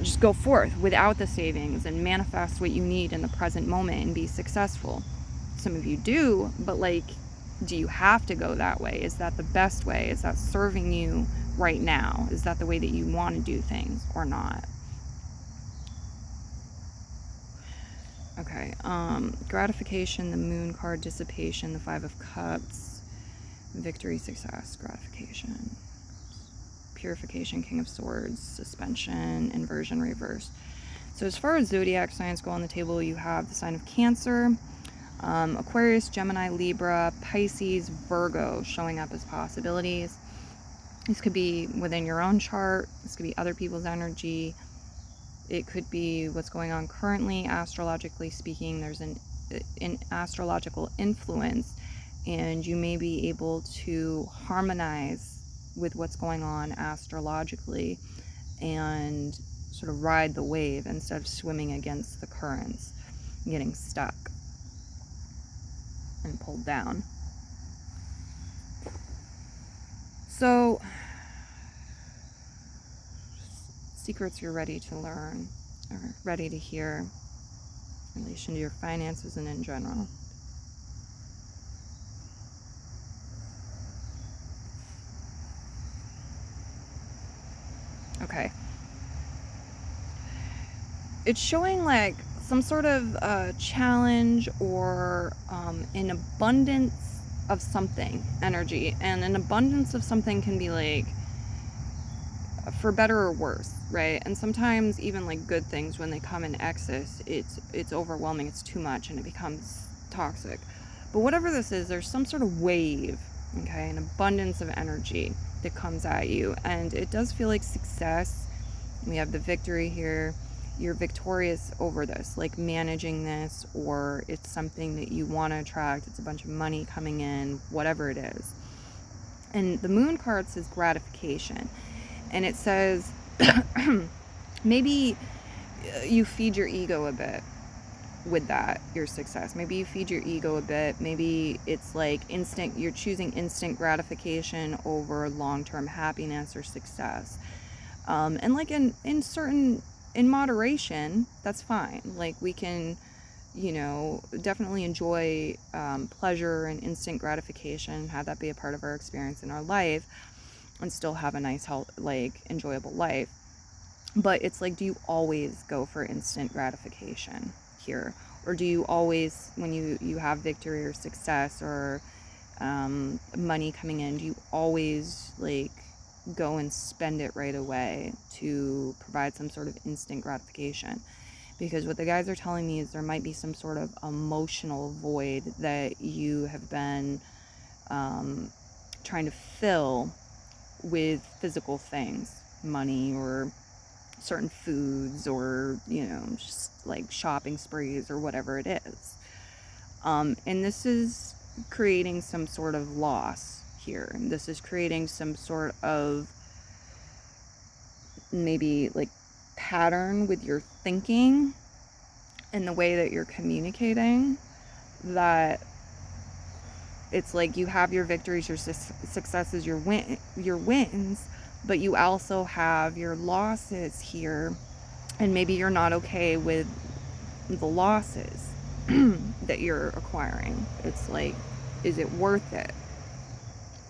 just go forth without the savings and manifest what you need in the present moment and be successful. Some of you do, but like, do you have to go that way? Is that the best way? Is that serving you right now? Is that the way that you want to do things or not? Okay, gratification, the moon card, dissipation, the 5 of cups, victory, success, gratification, purification, king of swords, suspension, inversion, reverse. So as far as zodiac signs go on the table, you have the sign of Cancer, Aquarius, Gemini, Libra, Pisces, Virgo showing up as possibilities. This could be within your own chart. This could be other people's energy. It could be what's going on currently, astrologically speaking. There's an astrological influence, and you may be able to harmonize with what's going on astrologically and sort of ride the wave instead of swimming against the currents, getting stuck and pulled down. So, secrets you're ready to learn or ready to hear in relation to your finances and in general. Okay. It's showing like some sort of challenge or an abundance of something energy. And an abundance of something can be like for better or worse, right? And sometimes even like good things, when they come in excess, it's overwhelming, it's too much, and it becomes toxic. But whatever this is, there's some sort of wave, okay, an abundance of energy that comes at you, and it does feel like success. We have the victory here. You're victorious over this, like managing this, or it's something that you want to attract. It's a bunch of money coming in, whatever it is. And the moon card says gratification. And it says maybe you feed your ego a bit with that, your success. Maybe you feed your ego a bit. Maybe it's like you're choosing instant gratification over long-term happiness or success. And like in moderation, that's fine. Like we can, definitely enjoy pleasure and instant gratification, have that be a part of our experience in our life, and still have a nice, enjoyable life. But it's like, do you always go for instant gratification here? Or do you always, when you have victory or success or money coming in, do you always go and spend it right away to provide some sort of instant gratification? Because what the guys are telling me is there might be some sort of emotional void that you have been trying to fill with physical things, money or certain foods, or just like shopping sprees or whatever it is. And this is creating some sort of loss here. And this is creating some sort of maybe like pattern with your thinking and the way that you're communicating, that it's like you have your victories, your successes, your wins, but you also have your losses here, and maybe you're not okay with the losses that you're acquiring. It's like, is it worth it?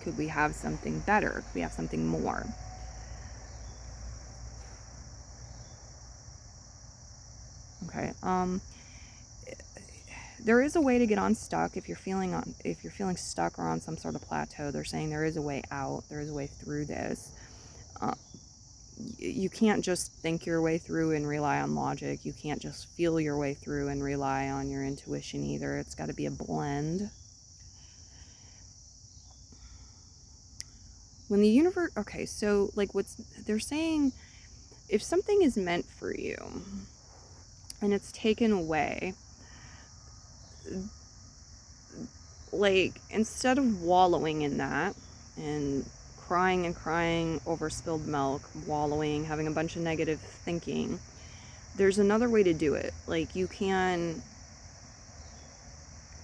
Could we have something better? Could we have something more? Okay. There is a way to get unstuck if you're feeling stuck or on some sort of plateau. They're saying there is a way out. There is a way through this. You can't just think your way through and rely on logic. You can't just feel your way through and rely on your intuition either. It's got to be a blend. When the universe, okay, so like they're saying, if something is meant for you and it's taken away, like instead of wallowing in that and crying over spilled milk, wallowing, having a bunch of negative thinking, there's another way to do it. Like you can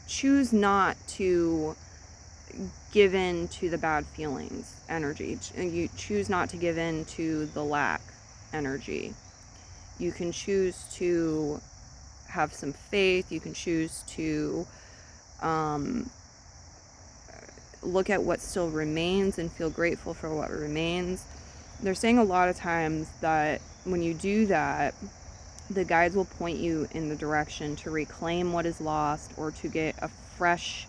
choose not to give in to the bad feelings energy, and you choose not to give in to the lack energy. You can choose to have some faith. You can choose to look at what still remains and feel grateful for what remains. They're saying a lot of times that when you do that, the guides will point you in the direction to reclaim what is lost, or to get a fresh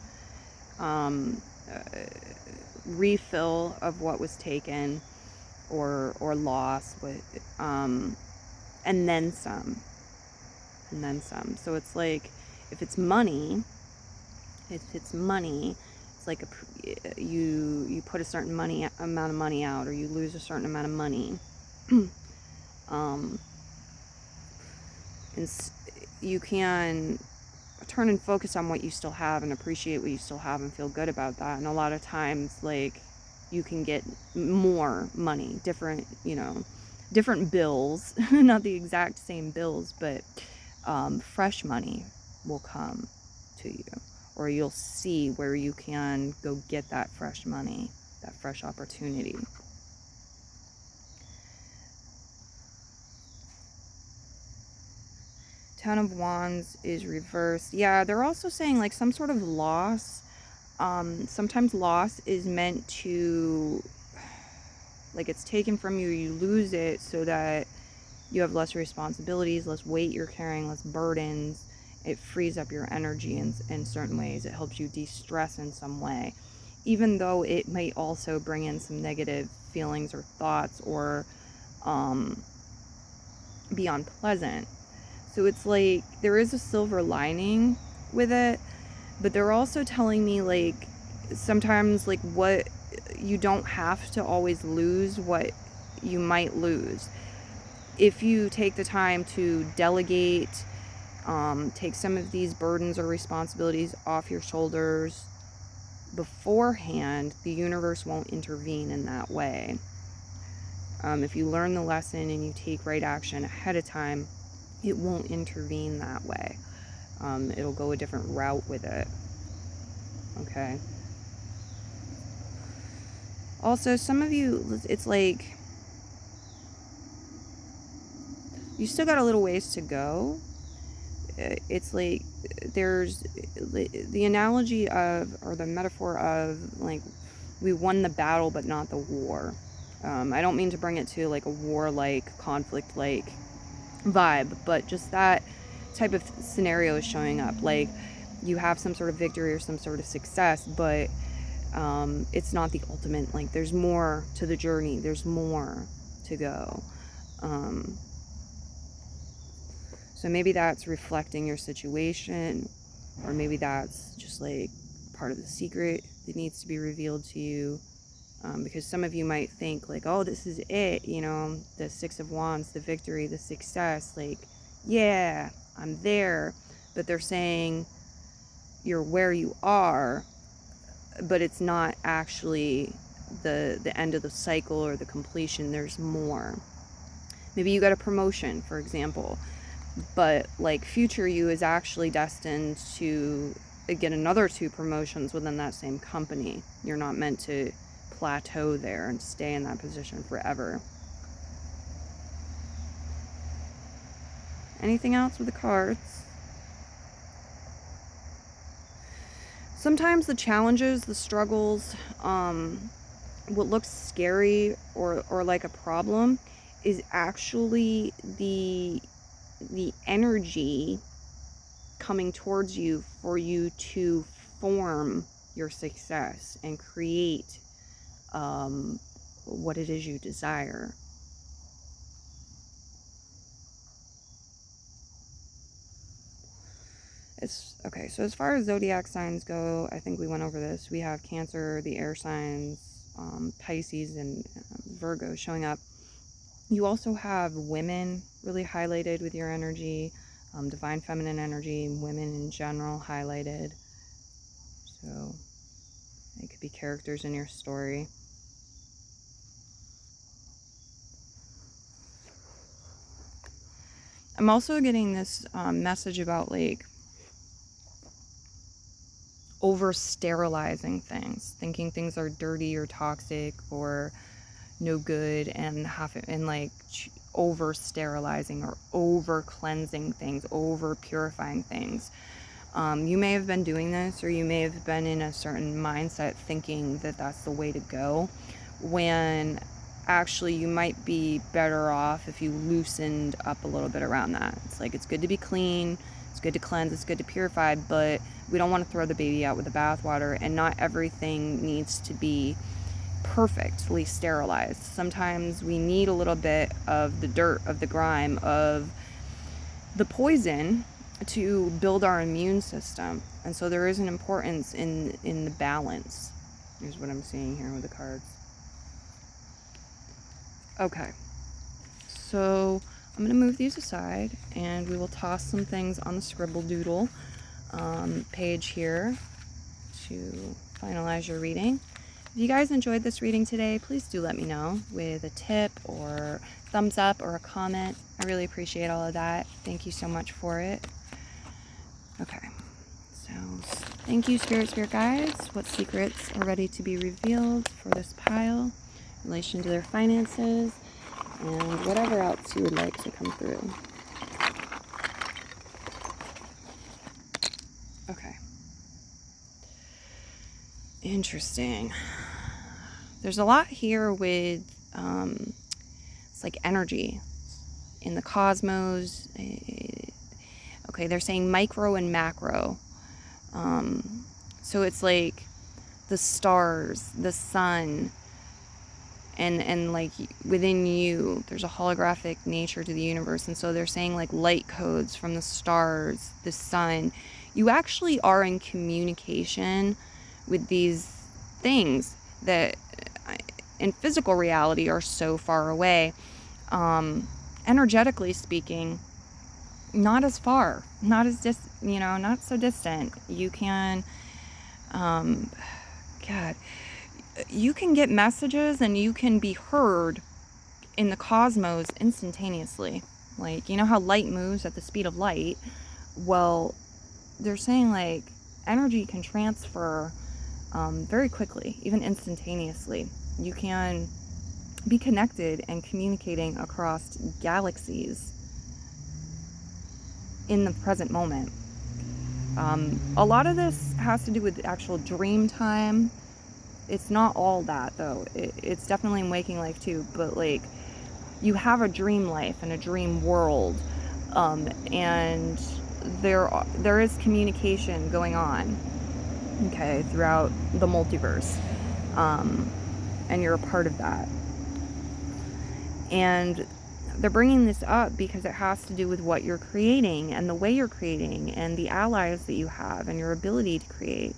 refill of what was taken or lost, and then some. So it's like, if it's money, it's like you put a certain amount of money out, or you lose a certain amount of money. And you can turn and focus on what you still have and appreciate what you still have and feel good about that. And a lot of times, like, you can get more money, different bills, not the exact same bills, but fresh money will come to you, or you'll see where you can go get that fresh money, that fresh opportunity. Ten of Wands is reversed. Yeah, they're also saying like some sort of loss. Sometimes loss is meant to, like, it's taken from you, you lose it so that You have less responsibilities, less weight you're carrying, less burdens. It frees up your energy in certain ways. It helps you de-stress in some way, even though it might also bring in some negative feelings or thoughts, or be unpleasant. So it's like there is a silver lining with it, but they're also telling me, like, sometimes, like, what you don't have to always lose what you might lose. If you take the time to delegate, take some of these burdens or responsibilities off your shoulders beforehand, the universe won't intervene in that way. If you learn the lesson and you take right action ahead of time, it won't intervene that way. It'll go a different route with it. Okay. Also, some of you, it's like you still got a little ways to go. It's like there's the analogy of, or the metaphor of, like, we won the battle but not the war. I don't mean to bring it to like a war-like, conflict-like vibe, but just that type of scenario is showing up. Like, you have some sort of victory or some sort of success, but it's not the ultimate. Like, there's more to the journey, there's more to go. So maybe that's reflecting your situation, or maybe that's just like part of the secret that needs to be revealed to you. Because some of you might think, like, oh, this is it, you know, the Six of Wands, the victory, the success, like, yeah, I'm there. But they're saying you're where you are, but it's not actually the end of the cycle or the completion. There's more. Maybe you got a promotion, for example, but like future you is actually destined to get another 2 promotions within that same company. You're not meant to plateau there and stay in that position forever. Anything else with the cards? Sometimes the challenges, the struggles, what looks scary or like a problem is actually the energy coming towards you for you to form your success and create what it is you desire. It's okay. So as far as zodiac signs go, I think we went over this. We have Cancer, the air signs, Pisces, and Virgo showing up. You also have women really highlighted with your energy, divine feminine energy, women in general highlighted. So it could be characters in your story. I'm also getting this message about, like, over sterilizing things, thinking things are dirty or toxic or no good, and like over sterilizing or over cleansing things, over purifying things. You may have been doing this, or you may have been in a certain mindset thinking that that's the way to go, when actually you might be better off if you loosened up a little bit around that. It's like, it's good to be clean, it's good to cleanse, it's good to purify, but we don't want to throw the baby out with the bathwater, and not everything needs to be perfectly sterilized. Sometimes we need a little bit of the dirt, of the grime, of the poison to build our immune system. And so there is an importance in the balance. Here's what I'm seeing here with the cards. Okay, so I'm going to move these aside, and we will toss some things on the scribble doodle page here to finalize your reading. If you guys enjoyed this reading today, please do let me know with a tip or thumbs up or a comment. I really appreciate all of that. Thank you so much for it. Okay, so thank you, Spirit Guides. What secrets are ready to be revealed for this pile in relation to their finances and whatever else you would like to come through. Okay. Interesting. There's a lot here with it's like energy. in the cosmos. Okay, they're saying micro and macro. So it's like the stars, the sun, and like within you, there's a holographic nature to the universe. And so they're saying like light codes from the stars, the sun. You actually are in communication with these things that in physical reality are so far away. Energetically speaking, not as far, not as not so distant. You can, God, you can get messages and you can be heard in the cosmos instantaneously. Like, you know how light moves at the speed of light? Well, they're saying like energy can transfer very quickly, even instantaneously. You can be connected and communicating across galaxies in the present moment. A lot of this has to do with actual dream time. It's not all that though. It's definitely in waking life too, but like you have a dream life and a dream world, and there is communication going on, okay, throughout the multiverse, and you're a part of that. And they're bringing this up because it has to do with what you're creating and the way you're creating and the allies that you have and your ability to create.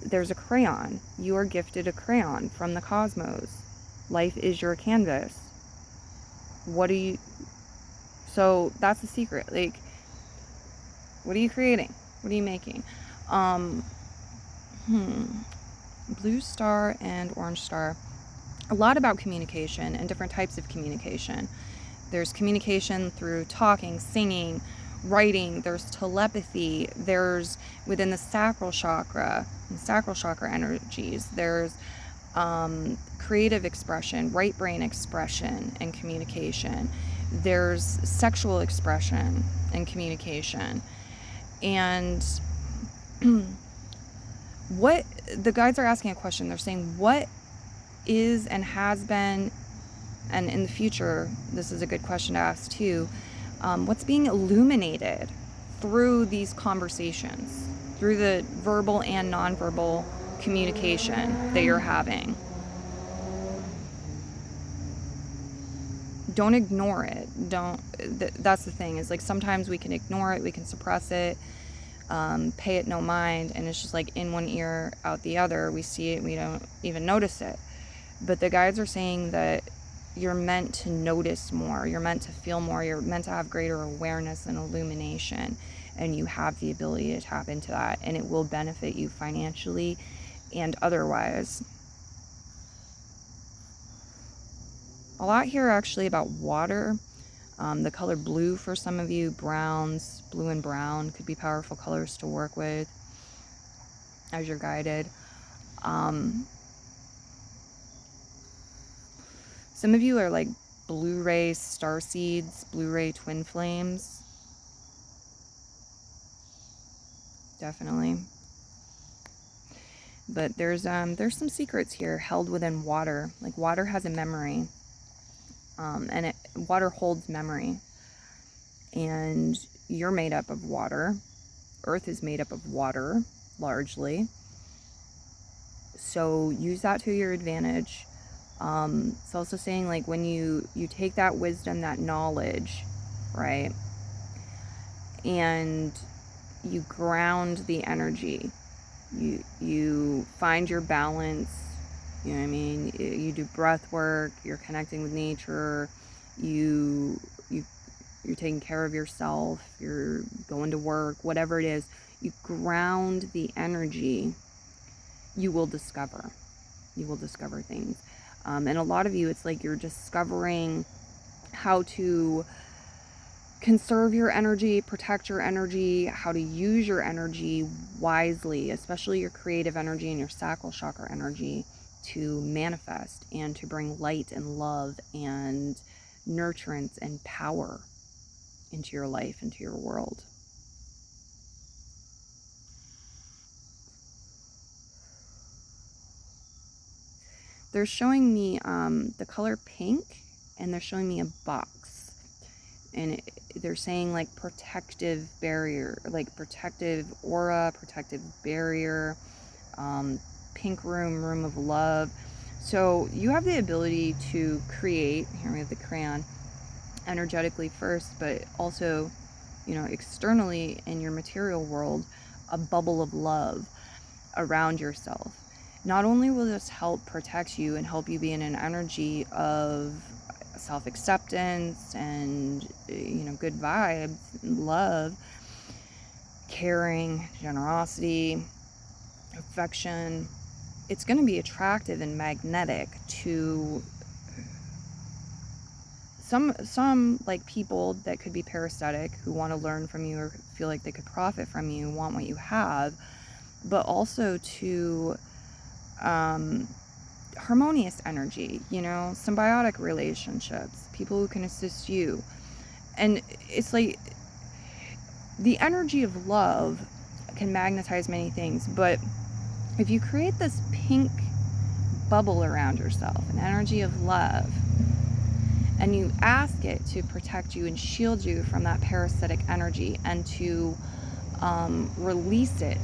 There's a crayon. You are gifted a crayon from the cosmos. Life is your canvas. So that's the secret. Like, what are you creating? What are you making? Blue star and orange star. A lot about communication and different types of communication. There's communication through talking, singing, writing. There's telepathy. There's within the sacral chakra energies. There's creative expression, right brain expression and communication. There's sexual expression and communication. And what the guides are asking a question. They're saying, what is and has been, and in the future, this is a good question to ask too, what's being illuminated through these conversations, through the verbal and nonverbal communication that you're having? Don't ignore it. That's the thing, is like sometimes we can ignore it, we can suppress it, pay it no mind, and it's just like in one ear, out the other. We see it, we don't even notice it. But the guides are saying that you're meant to notice more, you're meant to feel more, you're meant to have greater awareness and illumination, and you have the ability to tap into that, and it will benefit you financially and otherwise. A lot here actually about water. The color blue for some of you, browns, blue and brown could be powerful colors to work with as you're guided. Some of you are like Blu-ray star seeds, Blu-ray twin flames. Definitely. But there's some secrets here held within water. Like water has a memory, and water holds memory. And you're made up of water. Earth is made up of water, largely. So use that to your advantage. It's also saying like when you take that wisdom, that knowledge, right, and you ground the energy, you find your balance, you know what I mean, you do breath work, you're connecting with nature, you're taking care of yourself, you're going to work, whatever it is, you ground the energy, you will discover things. And a lot of you, it's like you're discovering how to conserve your energy, protect your energy, how to use your energy wisely, especially your creative energy and your sacral chakra energy, to manifest and to bring light and love and nurturance and power into your life, into your world. They're showing me the color pink, and they're showing me a box. and they're saying like protective barrier, like protective aura, protective barrier, pink room of love. So you have the ability to create, here we have the crayon, energetically first, but also, externally in your material world, a bubble of love around yourself. Not only will this help protect you and help you be in an energy of self-acceptance and, good vibes, love, caring, generosity, affection, it's going to be attractive and magnetic to some like people that could be parasitic, who want to learn from you or feel like they could profit from you, want what you have, but also to harmonious energy, symbiotic relationships, people who can assist you. And it's like the energy of love can magnetize many things, but if you create this pink bubble around yourself, an energy of love, and you ask it to protect you and shield you from that parasitic energy, and to release it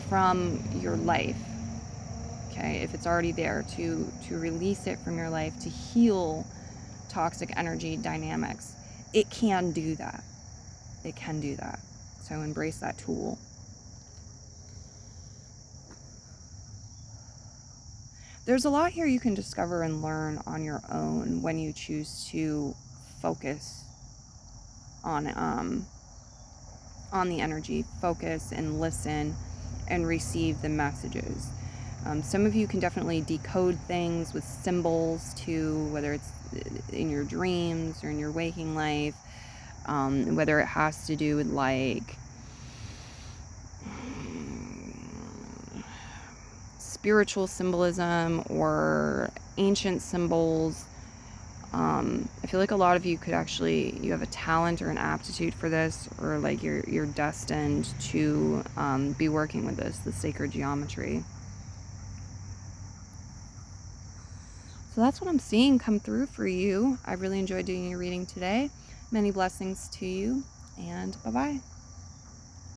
from your life, okay, if it's already there, to release it from your life, to heal toxic energy dynamics, it can do that. It can do that. So embrace that tool. There's a lot here you can discover and learn on your own when you choose to focus on the energy, focus and listen and receive the messages. Some of you can definitely decode things with symbols too, whether it's in your dreams or in your waking life, whether it has to do with like spiritual symbolism or ancient symbols. I feel like a lot of you could actually, you have a talent or an aptitude for this, or like you're destined to be working with this, the sacred geometry. So that's what I'm seeing come through for you. I really enjoyed doing your reading today. Many blessings to you, and bye-bye.